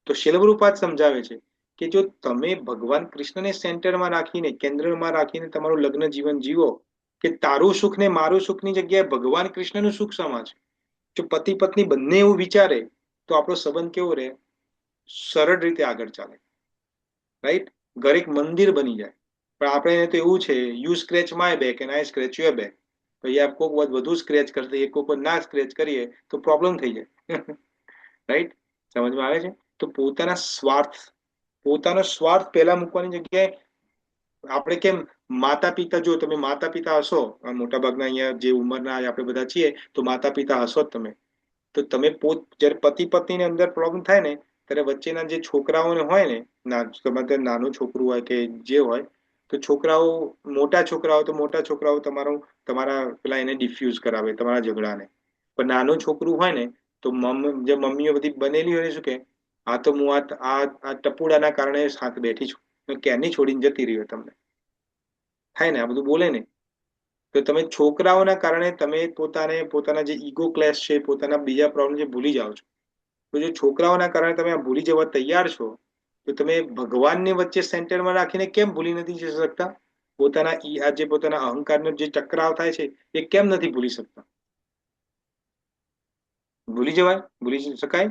તો શિલપ્રભુપાદ સમજાવે છે કે જો તમે ભગવાન કૃષ્ણને સેન્ટરમાં રાખીને, કેન્દ્રમાં રાખીને તમારું લગ્ન જીવન જીવો, કે તારું સુખ ને મારું સુખની જગ્યાએ ભગવાન કૃષ્ણનું સુખ સમા છે. જો પતિ પત્ની બંને એવું વિચારે તો આપણો સંબંધ કેવો રહે, સરળ રીતે આગળ ચાલે, રાઈટ. ઘર એક મંદિર બની જાય. પણ આપણે તો એવું છે, you scratch my back and I scratch your back. ભાઈ કોક વધુ સ્ક્રેચ કરશે, કોક ના સ્ક્રેચ કરીએ તો પ્રોબ્લેમ થઈ જાય. રાઈટ, સમજમાં આવે છે. તો પોતાનો સ્વાર્થ પહેલા મૂકવાની જગ્યાએ આપણે કેમ, માતા પિતા, જો તમે માતા પિતા હશો, મોટા ભાગના અહીંયા જે ઉંમરના આપણે બધા છીએ, તો માતા પિતા હશો જ તમે. તો તમે જયારે પતિ પત્ની ની અંદર પ્રોબ્લેમ થાય ને, ત્યારે વચ્ચેના જે છોકરાઓને હોય ને, તમારે નાનું છોકરું હોય કે જે હોય, તો મોટા છોકરાઓ તમારા પેલા એને ડિફ્યુઝ કરાવે તમારા ઝઘડાને. પણ નાનું છોકરું હોય ને, તો જે મમ્મીઓ બધી બનેલી હોય શું કે, આ તો હું આ ટપુડાના કારણે સાથે બેઠી છું, ક્યારની છોડીને જતી રહ્યો તમને, થાય ને, આ બધું બોલે ને. તો તમે છોકરાઓના કારણે તમે પોતાના જે ઈગો ક્લેશ છે, પોતાના બીજા પ્રોબ્લેમ છે, ભૂલી જાઓ છો. તો જો છોકરાઓના કારણે તમે આ ભૂલી જવા તૈયાર છો, તો તમે ભગવાનને વચ્ચે સેન્ટરમાં રાખીને કેમ ભૂલી નથી જઈ શકતા? પોતાના અહંકારનો જે ટકરાવ થાય છે એ કેમ નથી ભૂલી શકતા? ભૂલી જવાય, ભૂલી શકાય?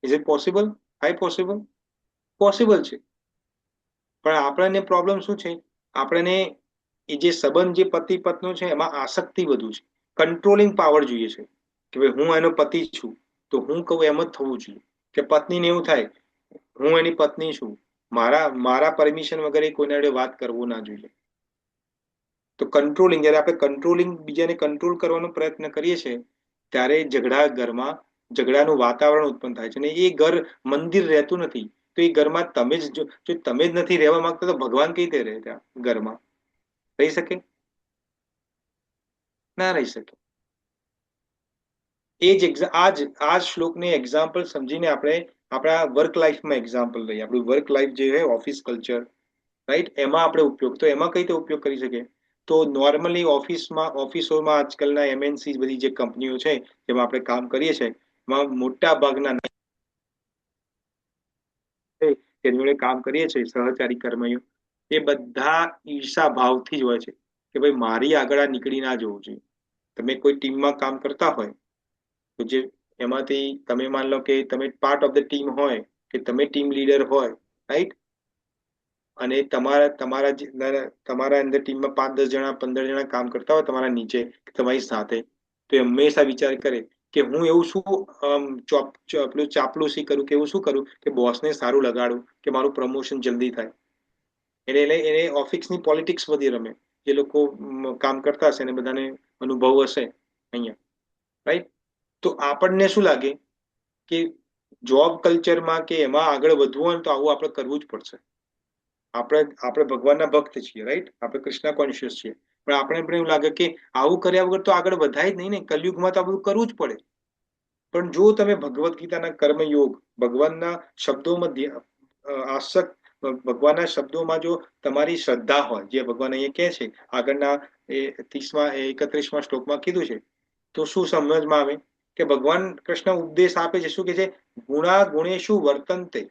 Is it possible? High possible, possible છે. પણ આપણને પ્રોબ્લેમ શું છે, આપણને એ જે સંબંધ, જે પતિ પત્ની છે, એમાં આસક્તિ વધુ છે, કંટ્રોલિંગ પાવર જોઈએ છે, કે ભાઈ હું એનો પતિ છું તો હું કહું એમ જ થવું જોઈએ. કે પત્નીને એવું થાય, હું એની પત્ની છું, મારા પરમિશન વગર કોઈના જોડે વાત કરવું ના જોઈએ. તો કંટ્રોલિંગ, જયારે આપણે બીજાને કંટ્રોલ કરવાનો પ્રયત્ન કરીએ છીએ, ત્યારે ઘરમાં ઝઘડાનું વાતાવરણ ઉત્પન્ન થાય છે, અને એ ઘર મંદિર રહેતું નથી. તો એ ઘરમાં જો તમે જ નથી રહેવા માંગતા, તો ભગવાન કઈ રીતે રહે ત્યાં ઘરમાં? રહી શકે? ના રહી શકે. આ શ્લોકને એક્ઝામ્પલ સમજીને આપણે આપણા વર્ક લાઈફમાં એક્ઝામ્પલ લઈએ. આપણું વર્ક લાઈફ જે હોય, ઓફિસ કલ્ચર, રાઈટ, એમાં આપણે ઉપયોગ, તો એમાં કઈ રીતે ઉપયોગ કરી શકીએ? તો નોર્મલી ઓફિસોમાં આજકાલના MNC બધી જે કંપનીઓ છે જેમાં આપણે કામ કરીએ છીએ, એમાં મોટા ભાગના જેની જોડે કામ કરીએ છીએ, સહચારી કર્મીઓ, એ બધા ઈર્ષા ભાવથી જ હોય છે કે ભાઈ મારી આગળ આ નીકળી ના જવું જોઈએ. તમે કોઈ ટીમમાં કામ કરતા હોય તો જે એમાંથી તમે માન લો કે તમે પાર્ટ ઓફ ધ ટીમ હોય, કે તમે ટીમ લીડર હોય, રાઈટ, અને તમારા અંદર ટીમમાં 5-10 જણા 15 જણા કામ કરતા હોય તમારા નીચે, તમારી સાથે, તો એ હંમેશા વિચાર કરે કે હું એવું શું ચાપલુસી કરું, કે એવું શું કરું કે બોસને સારું લગાડું, કે મારું પ્રમોશન જલ્દી થાય. એને ઓફિસની પોલિટિક્સ બધી રમે. જે લોકો કામ કરતા હશે એને બધાને અનુભવ હશે અહીંયા, રાઈટ. તો આપણને શું લાગે કે જોબ કલ્ચરમાં કે એમાં આગળ વધવું હોય તો આવું આપણે કરવું જ પડશે. આપણે ભગવાનના ભક્ત છીએ, રાઈટ, આપણે કૃષ્ણ કોન્શિયસ છીએ, પણ આપણે પણ એવું લાગે કે આવું કર્યા વગર તો આગળ વધાય જ નહીં ને, કલયુગમાં તો આ બધું કરવું જ પડે. પણ જો તમે ભગવદ્ ગીતાના કર્મયોગ, ભગવાનના શબ્દોમાં ભગવાનના શબ્દોમાં જો તમારી શ્રદ્ધા હોય, જે ભગવાન અહીંયા કહે છે, આગળના 31મા શ્લોકમાં કીધું છે, તો શું સમજમાં આવે કે ભગવાન કૃષ્ણ ઉપદેશ આપે છે, શું કે છે? ગુણા ગુણેશુ વર્તન્તે.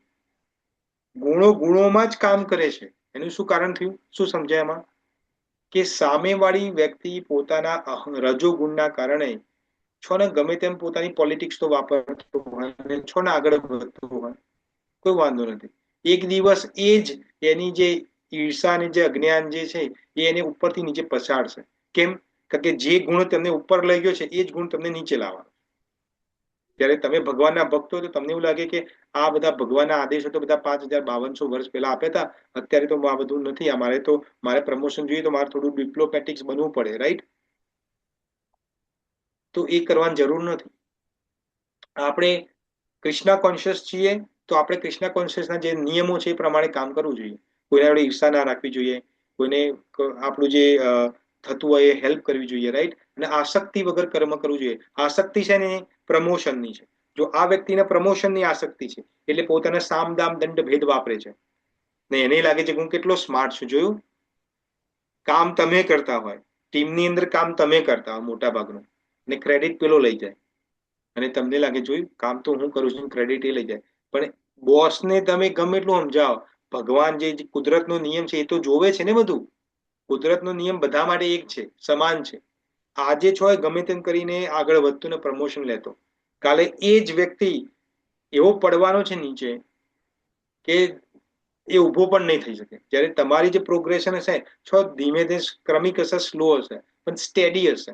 ગુણોમાં જ કામ કરે છે. એનું શું કારણ થયું? શું સમજાય એમાં? કે સામેવાળી વ્યક્તિ પોતાના રજોગુણના કારણે છો ને ગમે તેમ પોતાની પોલિટિક્સ તો વાપરતો હોય, છો ને આગળ વધતું હોય, કોઈ વાંધો નથી. એક દિવસ એ જ એની જે ઈર્ષા અને જે અજ્ઞાન જે છે એ એને ઉપરથી નીચે પછાડશે. કેમ? કારણ કે જે ગુણ તમને ઉપર લઈ ગયો છે એ જ ગુણ તમને નીચે લાવવાનો. જ્યારે તમે ભગવાનના ભક્ત હો તો તમને એવું લાગે કે આ બધા ભગવાનના આદેશો તો બધા 5,000 5200 વર્ષ પહેલા આપ્યા હતા, અત્યારે તો આ બધું નથી, આ મારે પ્રમોશન જોઈએ તો મારે થોડું ડિપ્લોમેટિક્સ બનવું પડે, રાઈટ? તો એ કરવાની જરૂર નથી. આપણે કૃષ્ણા કોન્શિયસ છીએ તો આપણે કૃષ્ણા કોન્શિયસના જે નિયમો છે એ પ્રમાણે કામ કરવું જોઈએ. કોઈના જોડે ઈર્ષા ના રાખવી જોઈએ, કોઈને આપણું જે થતું હોય એ હેલ્પ કરવી જોઈએ, રાઈટ? અને આસક્તિ વગર કર્મ કરવું જોઈએ. આસક્તિ છે ને પ્રમોશનની છે. જો આ વ્યક્તિને પ્રમોશનની આસક્તિ છે એટલે પોતાના સામ દામ દંડ ભેદ વાપરે છે ને એને લાગે છે કે હું કેટલો સ્માર્ટ છું. જોયું? કામ તમે કરતા હોય, ટીમની અંદર કામ તમે કરતા હોય મોટા ભાગનું, ને ક્રેડિટ પેલો લઈ જાય અને તમને લાગે જોયું કામ તો હું કરું છું, ક્રેડિટ એ લઈ જાય. પણ બોસને તમે ગમે એટલું સમજાવો, ભગવાન જે કુદરતનો નિયમ છે એ તો જોવે છે ને બધું. કુદરતનો નિયમ બધા માટે એક છે, સમાન છે. આજે છો ગમે તેમ કરીને આગળ વધતું ને પ્રમોશન લેતો, કાલે એ જ વ્યક્તિ એવો પડવાનો છે નીચે કે એ ઊભો પણ નહીં થઈ શકે. જ્યારે તમારી જે પ્રોગ્રેશન હશે છો ધીમે ધીમે ક્રમિક હશે, સ્લો હશે, પણ સ્ટેડી હશે.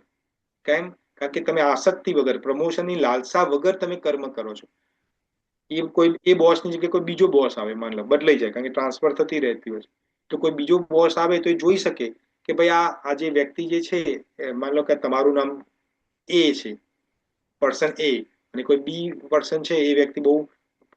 કેમ? કારણ કે તમે આસક્તિ વગર, પ્રમોશનની લાલસા વગર તમે કર્મ કરો છો. એ બોસની જગ્યાએ કોઈ બીજો બોસ આવે, માન લો બદલાઈ જાય, કારણ કે ટ્રાન્સફર થતી રહેતી હોય છે, તો કોઈ બીજો બોસ આવે તો એ જોઈ શકે કે ભાઈ આ જે વ્યક્તિ જે છે, માન લો કે તમારું નામ એ છે, પર્સન એ, અને કોઈ બી પર્સન છે, એ વ્યક્તિ બહુ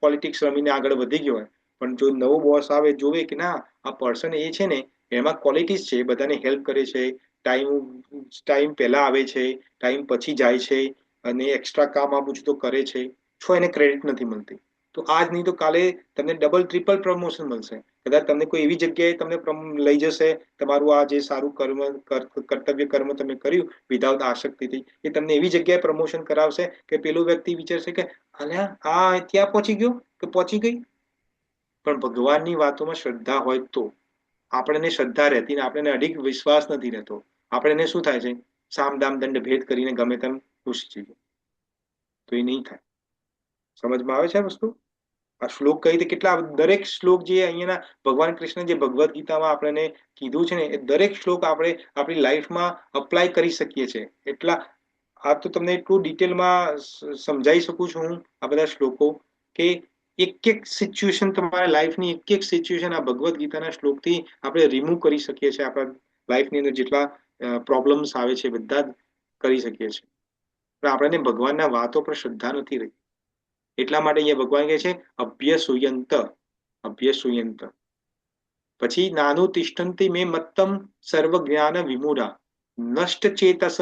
પોલિટિક્સ રમીને આગળ વધી ગયો હોય, પણ જો નવો બોસ આવે જોવે કે ના આ પર્સન એ છે ને એમાં ક્વોલિટીઝ છે, બધાને હેલ્પ કરે છે, ટાઈમ પહેલા આવે છે, ટાઈમ પછી જાય છે, અને એક્સ્ટ્રા કામ આપું છું તો કરે છે, એને ક્રેડિટ નથી મળતી. તો આજ નહીં તો કાલે તમને ડબલ ટ્રિપલ પ્રમોશન મળશે. કદાચ તમને કોઈ એવી જગ્યાએ તમને લઈ જશે, તમારું આ જે સારું કર્તવ્ય કર્મ તમે કર્યું વિધાઉટ આસક્તિથી, એ તમને એવી જગ્યાએ પ્રમોશન કરાવશે કે પેલો વ્યક્તિ વિચારશે કે અલ્યા આ ત્યાં પહોંચી ગયો કે પહોંચી ગઈ. પણ ભગવાનની વાતોમાં શ્રદ્ધા હોય તો આપણને શ્રદ્ધા રહેતી ને આપણને અધિક વિશ્વાસ નથી રહેતો, આપણને શું થાય છે, સામ દામ દંડ ભેદ કરીને ગમે તેમ ઘૂસી જઈએ, તો એ નહીં થાય. સમજમાં આવે છે આ વસ્તુ? આ શ્લોક કઈ રીતે કેટલા દરેક શ્લોક જે અહીંયાના ભગવાન કૃષ્ણ જે ભગવદ્ ગીતામાં આપણને કીધું છે ને એ દરેક શ્લોક આપણે આપણી લાઈફમાં અપ્લાય કરી શકીએ છીએ. એટલા આ તો તમને એટલું ડિટેલમાં સમજાઈ શકું છું હું આ બધા શ્લોકો કે એક એક સિચ્યુએશન, તમારા લાઈફની એક એક સિચ્યુએશન આ ભગવદ્ ગીતાના શ્લોકથી આપણે રિમૂવ કરી શકીએ છીએ. આપણા લાઈફની અંદર જેટલા પ્રોબ્લેમ્સ આવે છે બધા જ કરી શકીએ છીએ. પણ આપણને ભગવાનના વાતો પર શ્રદ્ધા નથી રહી. એટલા માટે અહીંયા ભગવાન કહે છે અભ્યસુયંત, અભ્યસુયંત. પછી નાનું તિષ્ઠંતી મેં મત્તમ સર્વ જ્ઞાન વિમૂઢા નષ્ટ ચેતસ.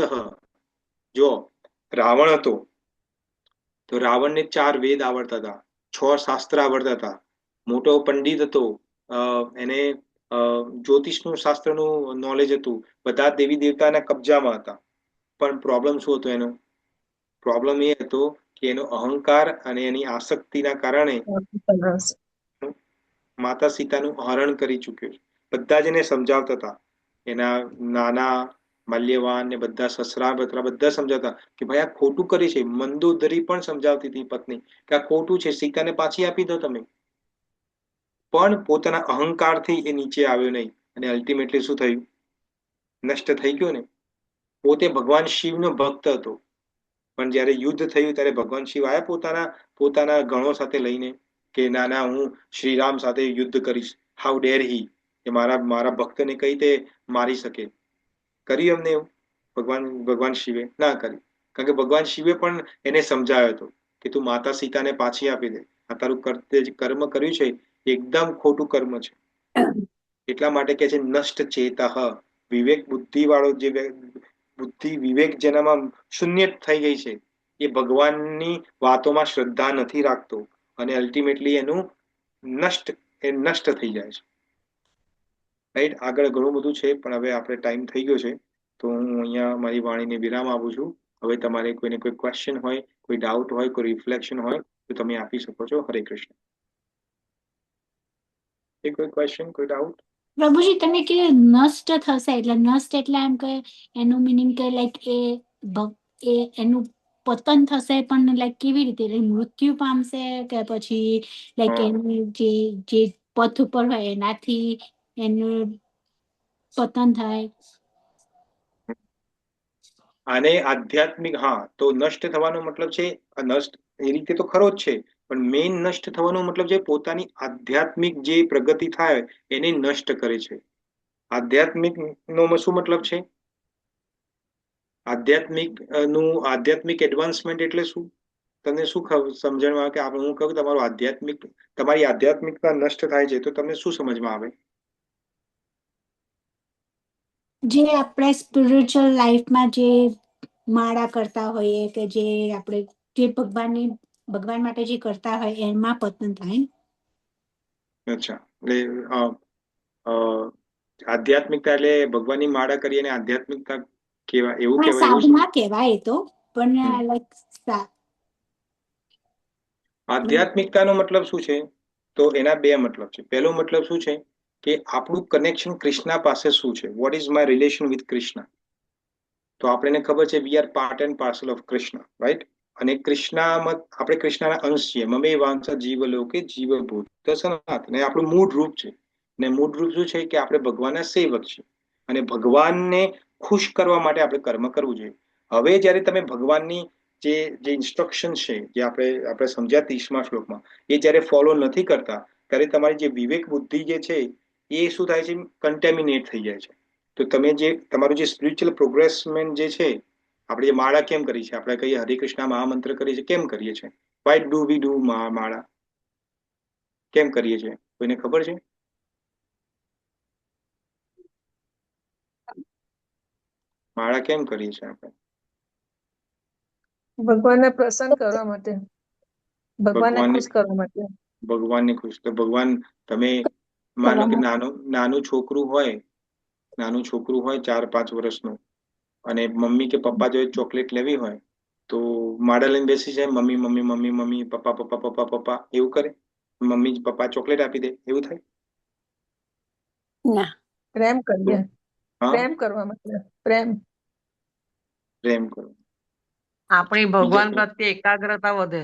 જો રાવણ હતો તો રાવણને 4 વેદ આવડતા હતા, 6 શાસ્ત્ર આવડતા હતા, મોટો પંડિત હતો, એને જ્યોતિષનું શાસ્ત્રનું નોલેજ હતું, બધા દેવી દેવતાના કબજામાં હતા. પણ પ્રોબ્લેમ શું હતો એનો? પ્રોબ્લેમ એ હતો કે એનો અહંકાર અને એની આસક્તિના કારણે માતા સીતાનું હરણ કરી ચૂક્યો છે. બધા જ એને સમજાવતા હતા, એના નાના મલ્યવાન ને બધા સસરા બતરા બધા સમજાવતા કે ભાઈ આ ખોટું કરે છે. મંદોદરી પણ સમજાવતી હતી પત્ની કે આ ખોટું છે, સીતાને પાછી આપી દો તમે. પણ પોતાના અહંકારથી એ નીચે આવ્યો નહીં અને અલ્ટિમેટલી શું થયું? નષ્ટ થઈ ગયો ને. પોતે ભગવાન શિવનો ભક્ત હતો, પણ જયારે યુદ્ધ થયું ત્યારે ભગવાન શિવ આવ્યા પોતાના ગણો સાથે લઈને કે ના ના હું શ્રીરામ સાથે યુદ્ધ કરીશ. હાઉ ડેર હી, કે મારા ભક્તને કઈ રીતે મારી શકે? કર્યું એમને એવું? ભગવાન શિવે ના કર્યું, કારણ કે ભગવાન શિવે પણ એને સમજાવ્યો હતો કે તું માતા સીતાને પાછી આપી દે, આ તારું કર્મ કર્યું છે એકદમ ખોટું કર્મ છે. એટલા માટે કે છે નષ્ટ ચેતઃ, વિવેક બુદ્ધિ વાળો જે બુદ્ધિ વિવેક જેનામાં શૂન્ય થઈ ગઈ છે એ ભગવાનની વાતોમાં શ્રદ્ધા નથી રાખતો અને અલ્ટિમેટલી એનું નષ્ટ થઈ જાય છે. રાઈટ? આગળ ઘણું બધું છે પણ હવે આપણે ટાઈમ થઈ ગયો છે તો હું અહીંયા મારી વાણીને વિરામ આપું છું. હવે તમારે કોઈને કોઈ ક્વેશ્ચન હોય, કોઈ ડાઉટ હોય, કોઈ રિફ્લેક્શન હોય તો તમે આપી શકો છો. હરે કૃષ્ણ. કોઈ ક્વેશ્ચન, કોઈ ડાઉટ? પ્રભુજી તમે કે નષ્ટ થશે એટલે નષ્ટ એટલે એમ કે એનું મીનિંગ કે લાઈક એ એનું પતન થશે, પણ લાઈક કેવી રીતે? મૃત્યુ પામશે કે પછી લાઈક એનું જે પથ ઉપર હોય એનાથી એનું પતન થાય? આને આધ્યાત્મિક, હા, તો નષ્ટ થવાનો મતલબ છે નષ્ટ એ રીતે તો ખરો જ છે, પણ મેઇન નષ્ટ થવાનો મતલબ છે પોતાની આધ્યાત્મિક જે પ્રગતિ થાય એને નષ્ટ કરે છે. આધ્યાત્મિક નો શું મતલબ છે? આધ્યાત્મિક એડવાન્સમેન્ટ એટલે શું? તમને શું સમજણમાં આવે કે હું કહું તમારી આધ્યાત્મિકતા નષ્ટ થાય છે તો તમને શું સમજમાં આવે? જે આપણે સ્પિરિચ્યુઅલ લાઈફમાં જે માળા કરતા હોઈએ કે જે આપણે જે ભગવાન માટે જે કરતા હોય એમાં પતન થાય. અચ્છા, એટલે આધ્યાત્મિકતા એટલે ભગવાનની માળા કરી અને આધ્યાત્મિકતા કેવા એવું હા, કહેવાય, એવું સાધના કહેવાય એ તો, પણ લાઈક આધ્યાત્મિકતાનો મતલબ શું છે? તો એના બે મતલબ છે. પહેલો મતલબ શું છે કે આપણું કનેક્શન કૃષ્ણ પાસે શું છે, what is my relation with Krishna. તો આપણને ખબર છે we are part and parcel of Krishna, right? અને કૃષ્ણમાં આપણે કૃષ્ણના અંશ છીએ. મમે વાંસ જીવલોકે જીવભૂત સનાતન, ને આપણું મૂળ રૂપ છે. ને મૂળ રૂપ શું છે કે આપણે ભગવાનના સેવક છીએ અને ભગવાનને ખુશ કરવા માટે આપણે કર્મ કરવું જોઈએ. હવે જ્યારે તમે ભગવાનની જે ઇન્સ્ટ્રક્શન છે, જે આપણે સમજ્યા 30મા શ્લોકમાં, એ જ્યારે ફોલો નથી કરતા ત્યારે તમારી જે વિવેક બુદ્ધિ જે છે એ શું થાય છે? કન્ટેમિનેટ થઈ જાય છે. તો તમે જે તમારું જે સ્પિરિચ્યુઅલ પ્રોગ્રેસમેન્ટ જે છે, આપણે જે માળા કેમ કરી છે, આપણે કહીએ હરે કૃષ્ણ મહામંત્ર કરીએ છીએ, કેમ કરીએ છીએ? વાય ડુ વી ડુ માળા? કેમ કરીએ છીએ? કોઈને ખબર છે? માળા કેમ કરીએ છીએ આપણે? ભગવાનને પ્રસન્ન કરવા માટે, ભગવાનને ભગવાનને ખુશ કરવા માટે. ભગવાનને ખુશ. તો ભગવાન, તમે માનો કે નાનું છોકરું હોય, 4-5 વર્ષનું, અને મમ્મી કે પપ્પા જો ચોકલેટ લેવી હોય તો માળા લઈને બેસી જાય, મમ્મી મમ્મી મમ્મી મમ્મી, પપ્પા પપ્પા પપ્પા પપ્પા એવું કરે? મમ્મી પપ્પા ચોકલેટ આપી દે, એવું થાય? ના. પ્રેમ તો કરીએ, હા, પ્રેમ કરવા માટે, પ્રેમ. પ્રેમ કરો. આપણી બીજા ભગવાન કોઈ? પ્રત્યે એકાગ્રતા વધે.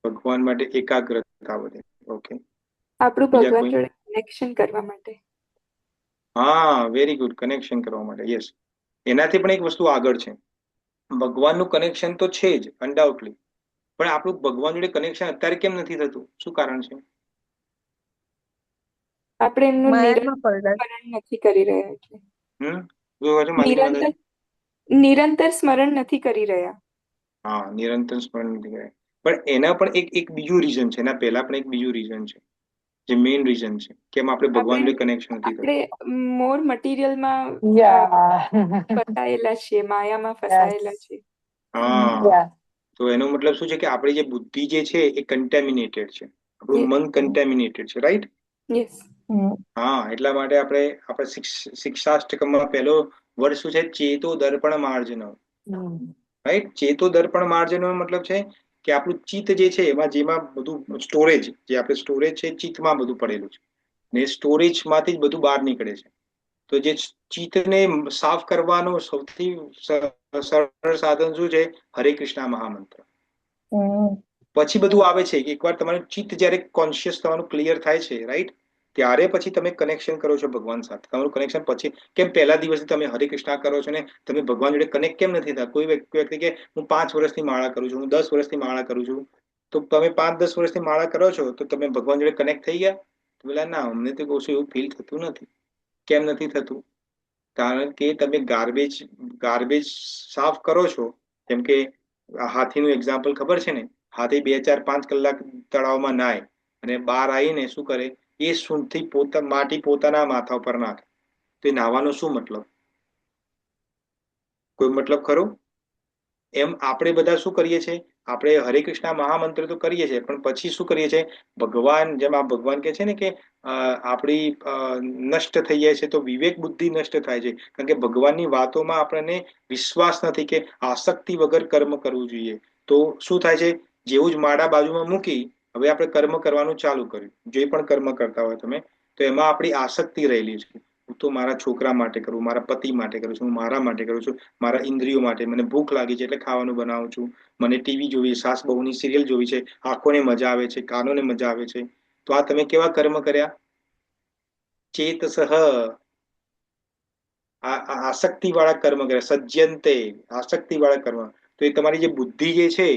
ભગવાન માટે એકાગ્રતા વધે. ઓકે. આપણું બીજા ભગવાન કોઈ? જોડે કનેક્શન કરવા માટે. હા, વેરી ગુડ, કનેક્શન કરવા માટે. યસ. એનાથી પણ એક વસ્તુ આગળ છે. ભગવાનનું કનેક્શન તો છે જ અનડાઉટલી, પણ આપણું ભગવાન જોડે કનેક્શન અત્યારે કેમ નથી થતું? શું કારણ છે? આપણે એમનું માયામાં નિરંતર પડ્યા. સ્મરણ નથી કરી રહ્યા એટલે. માતાજી. નિરંતર સ્મરણ નથી કરી રહ્યા. હા, નિરંતર સ્મરણ નથી કર્યા. પણ એના પણ એક બીજું રીઝન છે. એના પહેલા પણ એક બીજું રીઝન છે, જે મેઇન રીઝન છે કેમ આપણે ભગવાન જોડે કનેક્શન નથી થતું. આપણે મોર મટીરિયલમાં ફસાયેલા છીએ, માયામાં ફસાયેલા છીએ. હા, તો એનો મતલબ શું છે કે આપણી જે બુદ્ધિ જે છે એ કન્ટેમિનેટેડ છે, આપણું મન કન્ટેમિનેટેડ છે, રાઈટ? યસ. હા, એટલા માટે આપણે શિક્ષાષ્ટકમાં પહેલો વર્ડ શું છે? ચેતો દર્પણ માર્જન, રાઈટ? ચેતો દર્પણ માર્જન નો મતલબ છે કે આપણું ચિત્ત જે છે જેમાં બધું સ્ટોરેજ, જે આપણે સ્ટોરેજ છે ચિત્તમાં બધું પડેલું છે, ને સ્ટોરેજ માંથી જ બધું બહાર નીકળે છે. તો જે ચિત્તને સાફ કરવાનું સૌથી સરળ સાધન શું છે? હરે કૃષ્ણ મહામંત્ર. પછી બધું આવે છે કે એકવાર તમારું ચિત્ત જ્યારે કોન્શિયસ થવાનું ક્લિયર થાય છે, રાઈટ, ત્યારે પછી તમે કનેક્શન કરો છો ભગવાન સાથે. તમારું કનેક્શન પછી કેમ? પહેલા દિવસે તમે હરે કૃષ્ણ કરો છો ને તમે ભગવાન જોડે કનેક્ટ કેમ નથી થતા? કોઈ વ્યક્તિ કે હું 5 વર્ષથી માળા કરું છું, હું 10 વર્ષથી માળા કરું છું, તો તમે 5-10 વર્ષથી માળા કરો છો તો તમે ભગવાન જોડે કનેક્ટ થઈ ગયા? બોલા ના, અમને તો કશું એવું ફીલ થતું નથી. કેમ નથી થતું? કારણ કે તમે ગાર્બેજ સાફ કરો છો. જેમ કે હાથીનું એક્ઝામ્પલ ખબર છે ને? હાથી 2-4-5 કલાક તળાવમાં નાય અને બહાર આવીને શું કરે? એ સૂંઢથી માટી પોતાના માથા ઉપર નાખે. તો એ નાહવાનો શું મતલબ? કોઈ મતલબ ખરો? એમ આપણે બધા શું કરીએ છીએ? આપણે હરે કૃષ્ણ મહામંત્ર તો કરીએ છીએ, પણ પછી શું કરીએ છીએ? ભગવાન, જેમ આ ભગવાન કે છે ને કે આપણી નષ્ટ થઈ જાય છે તો વિવેક બુદ્ધિ નષ્ટ થાય છે, કારણ કે ભગવાનની વાતોમાં આપણને વિશ્વાસ નથી કે આસક્તિ વગર કર્મ કરવું જોઈએ. તો શું થાય છે? જેવું જ માળા બાજુમાં મૂકી, હવે આપણે કર્મ કરવાનું ચાલુ કર્યું. જે પણ કર્મ કરતા હોય તમે, તો એમાં આપણી આસક્તિ રહેલી છે. હું તો મારા છોકરા માટે કરું, મારા પતિ માટે કરું છું, હું મારા માટે કરું છું, મારા ઇન્દ્રિયો માટે. મને ભૂખ લાગી છે એટલે ખાવાનું બનાવું છું, મને ટીવી જોવી, સાસ બહુની સિરિયલ જોવી છે, આંખોને મજા આવે છે, કાનોને મજા આવે છે. તો આ તમે કેવા કર્મ કર્યા? ચેતસઃ, આસક્તિ વાળા કર્મ કર્યા. સજ્જંતે, આસક્તિ વાળા કર્મ. તો એ તમારી જે બુદ્ધિ જે છે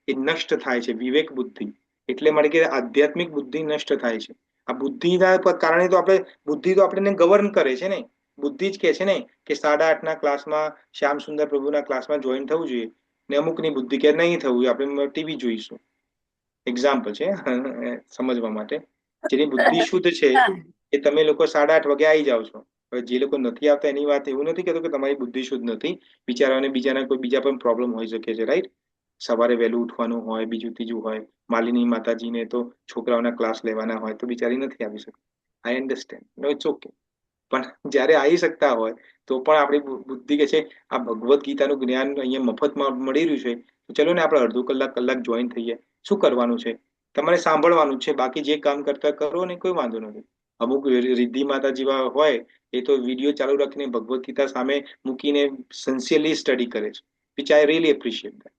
એ નષ્ટ થાય છે, વિવેક બુદ્ધિ. એટલે માટે કે આધ્યાત્મિક બુદ્ધિ નષ્ટ થાય છે. આ બુદ્ધિના કારણે તો આપણે બુદ્ધિ તો આપણને ગવર્ન કરે છે ને. બુદ્ધિ જ કે છે ને કે 8:30 ક્લાસમાં શ્યામ સુંદર પ્રભુના ક્લાસમાં જોઈન થવું જોઈએ, ને અમુકની બુદ્ધિ કે નહીં થવું, આપણે ટીવી જોઈશું. એક્ઝામ્પલ છે સમજવા માટે. જેની બુદ્ધિ શુદ્ધ છે એ તમે લોકો 8:30 વાગે આવી જાઓ છો. હવે જે લોકો નથી આવતા એની વાત એવું નથી કહેતો કે તમારી બુદ્ધિ શુદ્ધ નથી. બિચારાઓને બીજાના કોઈ બીજા પણ પ્રોબ્લેમ હોઈ શકે છે, રાઈટ? સવારે વહેલું ઉઠવાનું હોય, બીજું ત્રીજું હોય. માલિની માતાજીને તો છોકરાઓના ક્લાસ લેવાના હોય તો બિચારી નથી આવી શકતી. I understand, no it's okay. પણ જ્યારે આવી શકતા હોય તો પણ આપણી બુદ્ધિ કે છે આ ભગવદ્ ગીતાનું જ્ઞાન અહીંયા મફતમાં મળી રહ્યું છે, તો ચલો ને આપણે અડધો કલાક જોઈન થઈએ. શું કરવાનું છે? તમારે સાંભળવાનું છે, બાકી જે કામ કરતા કરો ને, કોઈ વાંધો નથી. અમુક રિદ્ધિ માતા જેવા હોય એ તો વિડીયો ચાલુ રાખીને ભગવદ્ ગીતા સામે મૂકીને સિન્સિયરલી સ્ટડી કરે છે, which I really appreciate that.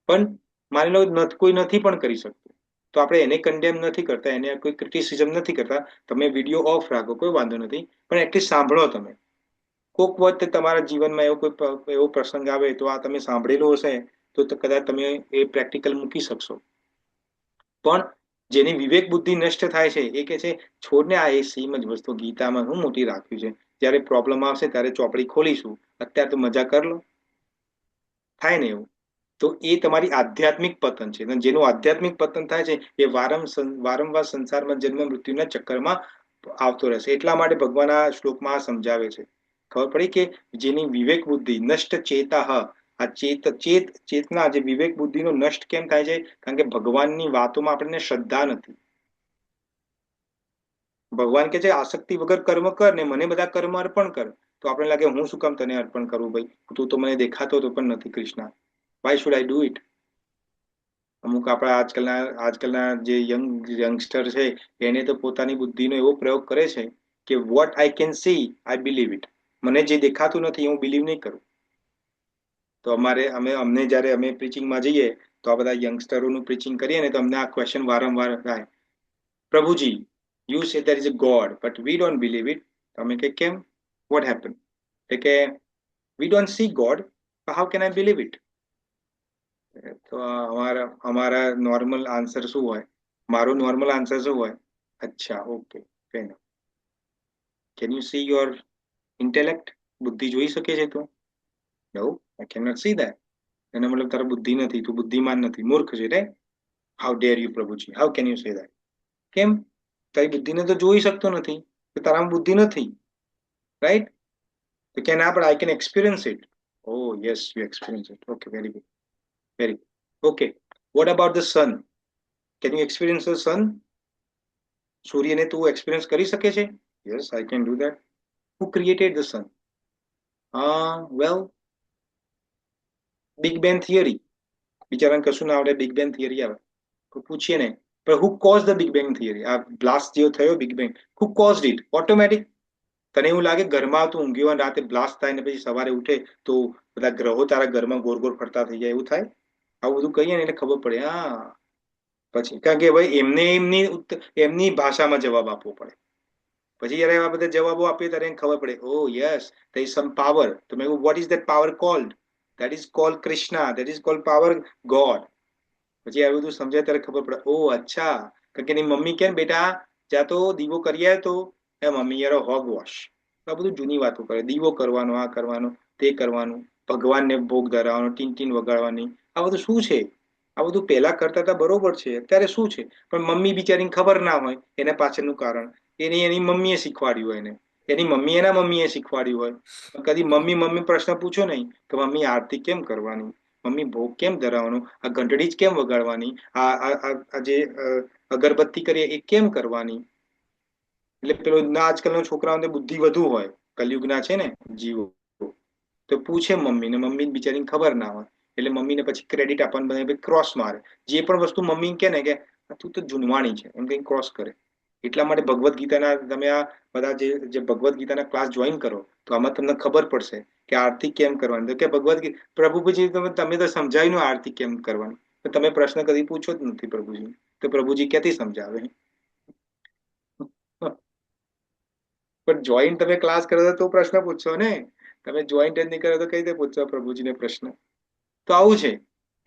પણ માની લો કોઈ નથી પણ કરી શકતું, તો આપણે એને કન્ડેમ નથી કરતા, એને કોઈ ક્રિટિસિઝમ નથી કરતા. તમે વિડીયો ઓફ રાખો, કોઈ વાંધો નથી, પણ એટલીસ્ટ સાંભળો. તમે કોઈક વખત તમારા જીવનમાં એવો પ્રસંગ આવે તો આ તમે સાંભળેલો હશે તો કદાચ તમે એ પ્રેક્ટિકલ મૂકી શકશો. પણ જેની વિવેક બુદ્ધિ નષ્ટ થાય છે એ કે છે છોડને, આ એ સેમ જ વસ્તુ ગીતામાં હું મોટી રાખ્યું છે, જ્યારે પ્રોબ્લેમ આવશે ત્યારે ચોપડી ખોલીશું, અત્યારે તો મજા કર લો. થાય ને એવું? તો એ તમારી આધ્યાત્મિક પતન છે. જેનું આધ્યાત્મિક પતન થાય છે એ વારંવાર સંસારમાં જન્મ મૃત્યુના ચક્કરમાં આવતો રહેશે. એટલા માટે ભગવાન આ શ્લોકમાં સમજાવે છે. ખબર પડી કે જેની વિવેક બુદ્ધિ નષ્ટ ચેતા, આ ચેતના, જે વિવેક બુદ્ધિનો નષ્ટ કેમ થાય છે? કારણ કે ભગવાનની વાતોમાં આપણને શ્રદ્ધા નથી. ભગવાન કે છે આસક્તિ વગર કર્મ કર ને મને બધા કર્મ અર્પણ કર. તો આપણે લાગે હું શું કામ તને અર્પણ કરું ભાઈ, તું તો મને દેખાતો તો પણ નથી Krishna, why should I do it? અમુક આપણા આજકાલના જે યંગસ્ટર છે એને તો પોતાની બુદ્ધિનો એવો પ્રયોગ કરે છે કે what I can C I believe it. મને જે દેખાતું નથી હું બિલીવ નહીં કરું. તો અમને જ્યારે અમે પ્રીચિંગમાં જઈએ તો આ બધા યંગસ્ટરોનું પ્રીચિંગ કરીએ ને તો અમને આ ક્વેશ્ચન વારંવાર થાય, પ્રભુજી you say there is a God but we don't believe it. તમે કે કેમ, વોટ હેપન? એટલે કે we don't see God, how can I believe it? તો અમારા નોર્મલ આન્સર શું હોય? મારો નોર્મલ આન્સર શું હોય? અચ્છા, okay, can you see your intellect? બુદ્ધિ જોઈ શકે છે તું? No, I can not see that. એનો મતલબ તારા બુદ્ધિ નથી, તું બુદ્ધિમાન નથી, મૂર્ખ છે રે. હાઉ ડેર યુ પ્રભુજી, how can you say that? કેમ? તારી બુદ્ધિને તો જોઈ શકતો નથી, તો તારામાં બુદ્ધિ નથી, રાઈટ? તો can I can experience it. Oh yes, you experience it. Okay, very good. Very good. Okay. What about the sun? Can you experience the sun? સૂર્યને તું એક્સપિરિયન્સ કરી શકે છે? Yes, I can do that. Who created the sun? Well, Big Bang theory. બિચારાને કશું ના આવડે, big bang theory આવે તો પૂછીએ ને, પણ who caused the Big Bang theory? આ બ્લાસ્ટ જેવો થયો big bang, who caused it? Automatic. તને એવું લાગે ઘરમાં તું ઊંઘ્યો અને રાતે બ્લાસ્ટ થાય ને પછી સવારે ઉઠે તો બધા ગ્રહો તારા ઘરમાં ગોળ ગોળ ફરતા થઈ જાય, એવું થાય? આવું બધું કહીએ ને એટલે ખબર પડે. પછી કારણ કે ભાઈ એમની ભાષામાં જવાબ આપવો પડે. પછી જયારે આ બધા જવાબો આપીએ ત્યારે ખબર પડે, ઓ yes, there is some power. તો મેં કહ્યું, what is that power called? That is called Krishna. That is called power God. પછી આ બધું સમજાય ત્યારે ખબર પડે, ઓ અચ્છા. કારણ કે એની મમ્મી કેમ બેટા જા તો દીવો કરી આવ્યો તો, એ મમ્મી યાર હોગ વોશ. આ બધું જૂની વાતો કરે, દીવો કરવાનો, આ કરવાનું, તે કરવાનું, ભગવાનને ભોગ ધરાવવાનો, ટીન વગાડવાની. આ બધું શું છે? આ બધું પહેલા કરતા હતા બરોબર છે, અત્યારે શું છે? પણ મમ્મી બિચારીને ખબર ના હોય એના પાછળનું કારણ. એની મમ્મીએ શીખવાડ્યું હોય એને, એની મમ્મી એના મમ્મીએ શીખવાડ્યું હોય. કદી મમ્મી પ્રશ્ન પૂછો નહીં તો મમ્મી આરતી કેમ કરવાની, મમ્મી ભોગ કેમ ધરાવવાનો, આ ઘંટડી જ કેમ વગાડવાની, આ જે અગરબત્તી કરીએ એ કેમ કરવાની? એટલે પેલો આજકાલના છોકરાઓને બુદ્ધિ વધુ હોય, કલયુગના છે ને જીવો, તો પૂછે મમ્મીને, મમ્મી બિચારીને ખબર ના હોય એટલે મમ્મીને પછી ક્રેડિટ આપવાનું, ક્રોસ મારે. જે પણ વસ્તુ મમ્મી કે ને કે તું તો જૂનવાણી છે એમ કઈ ક્રોસ કરે. એટલા માટે ભગવદ્ ગીતાના તમે આ બધા જે ભગવદ્ ગીતાના ક્લાસ જોઈન કરો તો આમાં તમને ખબર પડશે કે આરતી કેમ કરવાની. તો કે ભગવદ્ ગીતા, પ્રભુજી તમે તો સમજાવ્યું આરતી કેમ કરવાની, તો તમે પ્રશ્ન કદી પૂછો જ નથી પ્રભુજી, તો પ્રભુજી ક્યાંથી સમજાવે? પણ જોઈન્ટ તમે ક્લાસ કરો તો પ્રશ્ન પૂછશો ને, તમે જોઈન્ટ જ નહીં કરો તો કઈ રીતે પૂછશો પ્રભુજીને પ્રશ્ન? તો આવું છે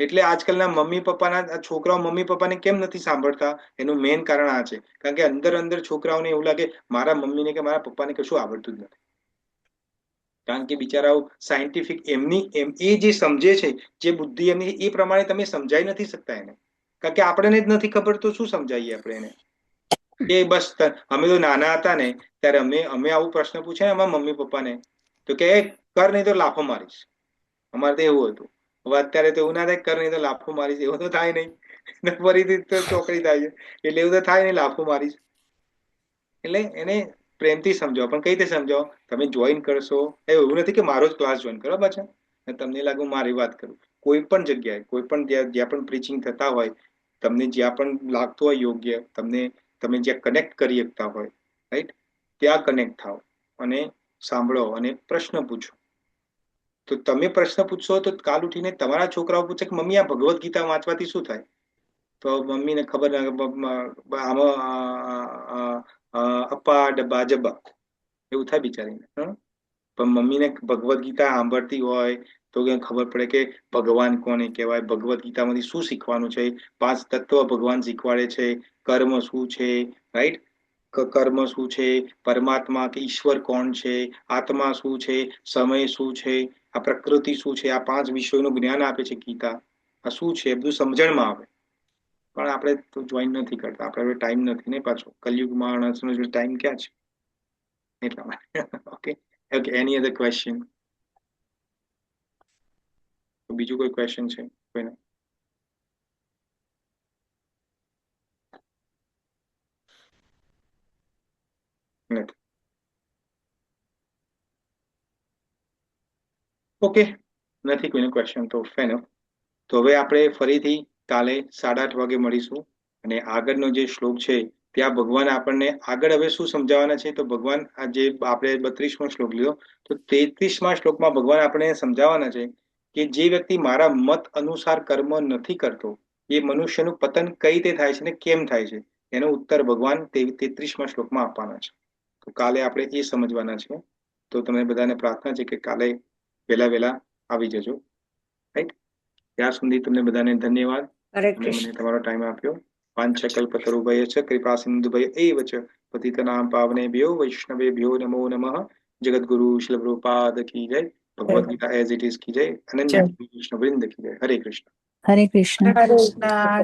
એટલે આજકાલના મમ્મી પપ્પાના છોકરાઓ મમ્મી પપ્પાને કેમ નથી સાંભળતા, એનું મેઇન કારણ આ છે, કારણ કે અંદર અંદર છોકરાઓને એવું લાગે મારા મમ્મીને કે મારા પપ્પાને કશું આવડતું જ નથી. કારણ કે બિચારાઓ સાયન્ટિફિક એ જે સમજે છે, જે બુદ્ધિ એમની એ પ્રમાણે તમે સમજાઈ નથી શકતા એને, કારણ કે આપણને જ નથી ખબર તો શું સમજાવીએ આપણે એને. એ બસ અમે તો નાના હતા ને ત્યારે અમે આવું પ્રશ્ન પૂછે ને અમારા મમ્મી પપ્પાને તો કે કર નહીં તો લાફો મારીશ. અમારે તો એવું હતું. હવે અત્યારે તો એવું ના થાય, કર નહીં તો લાફો મારીશ, એવું તો થાય નહીં. ફરીથી તો ચોકડી થાય છે, એટલે એવું તો થાય નહીં, લાફો મારીશ. એટલે એને પ્રેમથી સમજાવો, પણ કઈ રીતે સમજાવો? તમે જોઈન કરશો, એવું નથી કે મારો જ ક્લાસ જોઈન કરો પાછા, તમને લાગે મારી વાત કરું. કોઈ પણ જગ્યાએ, કોઈ પણ જ્યાં પણ પ્રીચિંગ થતા હોય, તમને જ્યાં પણ લાગતું હોય યોગ્ય, તમે જ્યાં કનેક્ટ કરી શકતા હોય, રાઈટ, ત્યાં કનેક્ટ થાઓ અને સાંભળો અને પ્રશ્ન પૂછો. તો તમે પ્રશ્ન પૂછશો તો કાલ ઉઠીને તમારા છોકરાઓ પૂછે કે મમ્મી આ ભગવદ્ ગીતા વાંચવાથી શું થાય? તો મમ્મીને ખબર આમાં અપ્પા ડબ્બા જબ્બા એવું થાય બિચારીને. પણ મમ્મીને ભગવદ્ ગીતા સાંભળતી હોય તો ખબર પડે કે ભગવાન કોને કહેવાય, ભગવદ્ ગીતામાંથી શું શીખવાનું છે, 5 તત્વ ભગવાન શીખવાડે છે, કર્મ શું છે, રાઈટ, કર્મ શું છે, પરમાત્મા કે ઈશ્વર કોણ છે, આત્મા શું છે, સમય શું છે, આ પ્રકૃતિ શું છે, આ 5 વિષયોનું જ્ઞાન આપે છે ગીતા. આ શું છે બધું સમજણમાં આવે. પણ આપણે તો જોઈન નથી કરતા, આપણે ટાઈમ નથી ને, પાછો કલયુગ માણસનો ટાઈમ ક્યાં છે એટલા માટે. ઓકે ઓકે, એની અધર ક્વેશ્ચન? બીજું કોઈ ક્વેશ્ચન છે કોઈને? નથી. ઓકે, નથી કોઈને ક્વેશ્ચન તો ફેન. તો હવે આપણે ફરીથી કાલે 8:30 વાગે મળીશું અને આગળનો જે શ્લોક છે ત્યાં ભગવાન આપણને આગળ હવે શું સમજાવવાના છે. તો ભગવાન આજે આપણે 32મો શ્લોક લીધો, તો 33મા શ્લોકમાં ભગવાન આપણને સમજાવવાના છે કે જે વ્યક્તિ મારા મત અનુસાર કર્મ નથી કરતો એ મનુષ્યનું પતન કઈ રીતે થાય છે ને કેમ થાય છે, એનો ઉત્તર ભગવાન 33મા શ્લોકમાં આપવાના છે. તો કાલે આપણે એ સમજવાના છે. તો તમને બધાને પ્રાર્થના છે કે કાલે વહેલા આવી જજો, રાઈટ. ત્યાં સુધી તમને બધાને ધન્યવાદ. હરે તમે કૃષ્ણ. મને તમારો ટાઈમ આપ્યો. વાંછકલ્પતરુભ્યશ્ચ કૃપા સિંધુભ્ય એવ ચ પતિતનાં પાવનેભ્યો વૈષ્ણવેભ્યો નમો નમઃ. જગદગુરુ શ્રીલ પ્રભુપાદ કી જય. Bhagavad Gita as it is કી જય. અનન્ય વૈષ્ણવવૃંદ કી જય. હરે કૃષ્ણ. હરે કૃષ્ણ. હરે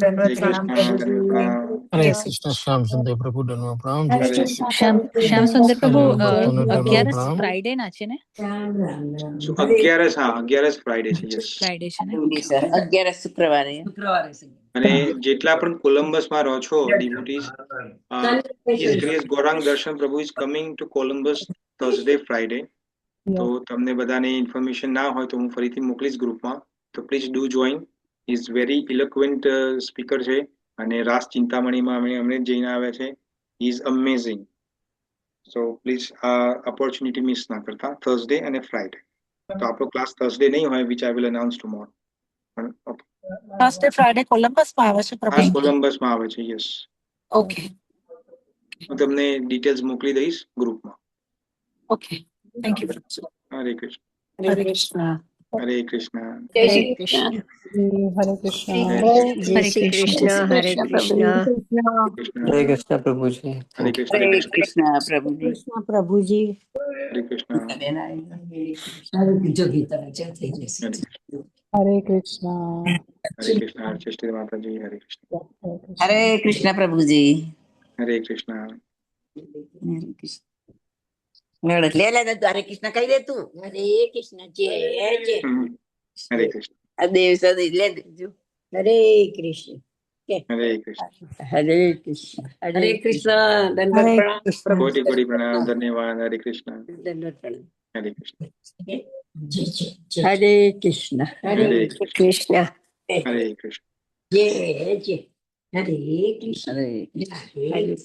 દંડવત પ્રણામ કૃષ્ણ. હરે પ્રભુજી. પ્રણામ. હરે કૃષ્ણ. શ્યામ સુંદર પ્રભુ ધન્યવાદ પ્રણામ. જય હરે શ્રી કૃષ્ણ. શ્યામ સુંદર પ્રભુ ભક્તોને ધન્યવાદ 11 પ્રણામ. ફ્રાઈડે ના છે ને? શું 11 ફ્રાઈડે છે? યસ. ફ્રાઈડે છે ને? 11 શુક્રવારે. અને જેટલા પણ કોલંબસમાં રહો છો ડિવોટીઝ, His Grace ગૌરાંગ દર્શન પ્રભુ is coming to Columbus Thursday Friday. તો તમને બધાને ઇન્ફોર્મેશન ના હોય તો હું ફરીથી મોકલીશ ગ્રુપમાં. તો please do join. Is very eloquent speaker છે અને રાસ ચિંતામણીમાં અમે જઈને આવ્યા છે. Is amazing. સો પ્લીઝ આ ઓપોર્ચ્યુનિટી મિસ ના કરતા, થર્સડે અને ફ્રાઈડે. તો આપણો ક્લાસ થર્સડે નહીં હોય, which I will announce tomorrow. પણ ઓકે, થર્સડે ફ્રાઈડે કોલંબસમાં આવે છે હા પ્રભુ. કોલંબસમાં આવે છે. યસ. ઓકે હું તમને ડિટેલ્સ મોકલી દઈશ ગ્રુપમાં. ઓકે, થેન્ક યુ પ્રભુ. હરે કૃષ્ણ. હરે કૃષ્ણ. હરે કૃષ્ણ. જય હરે શ્રી કૃષ્ણ. હરે કૃષ્ણ. જય શ્રી કૃષ્ણ. હરે કૃષ્ણ. હરે હરે કૃષ્ણ પ્રભુજી. હરે કૃષ્ણ. હરે કૃષ્ણ પ્રભુજી. કૃષ્ણ પ્રભુજી. હરે કૃષ્ણ. હરે કૃષ્ણ. હરે કૃષ્ણ. હરે માતાજી. હરે કૃષ્ણ. હરે કૃષ્ણ પ્રભુજી. હરે કૃષ્ણ. હરે કૃષ્ણ. લે લે હરે કૃષ્ણ કહી દે તું. હરે કૃષ્ણ. જય જય. હરે કૃષ્ણ. આ દેવ સદી લે દેજો. હરે કૃષ્ણ. હરે કૃષ્ણ. હરે કૃષ્ણ. હરે કૃષ્ણ. દંડવત હરે પ્રણામ. કૃષ્ણ. કોટી કોટી પ્રણામ. ધન્યવાદ. હરે કૃષ્ણ. દંડવત પ્રણામ. હરે કૃષ્ણ. હરે કૃષ્ણ. હરે કૃષ્ણ. હરે કૃષ્ણ. જય જય. હરે કૃષ્ણ. હરે કૃષ્ણ. હરે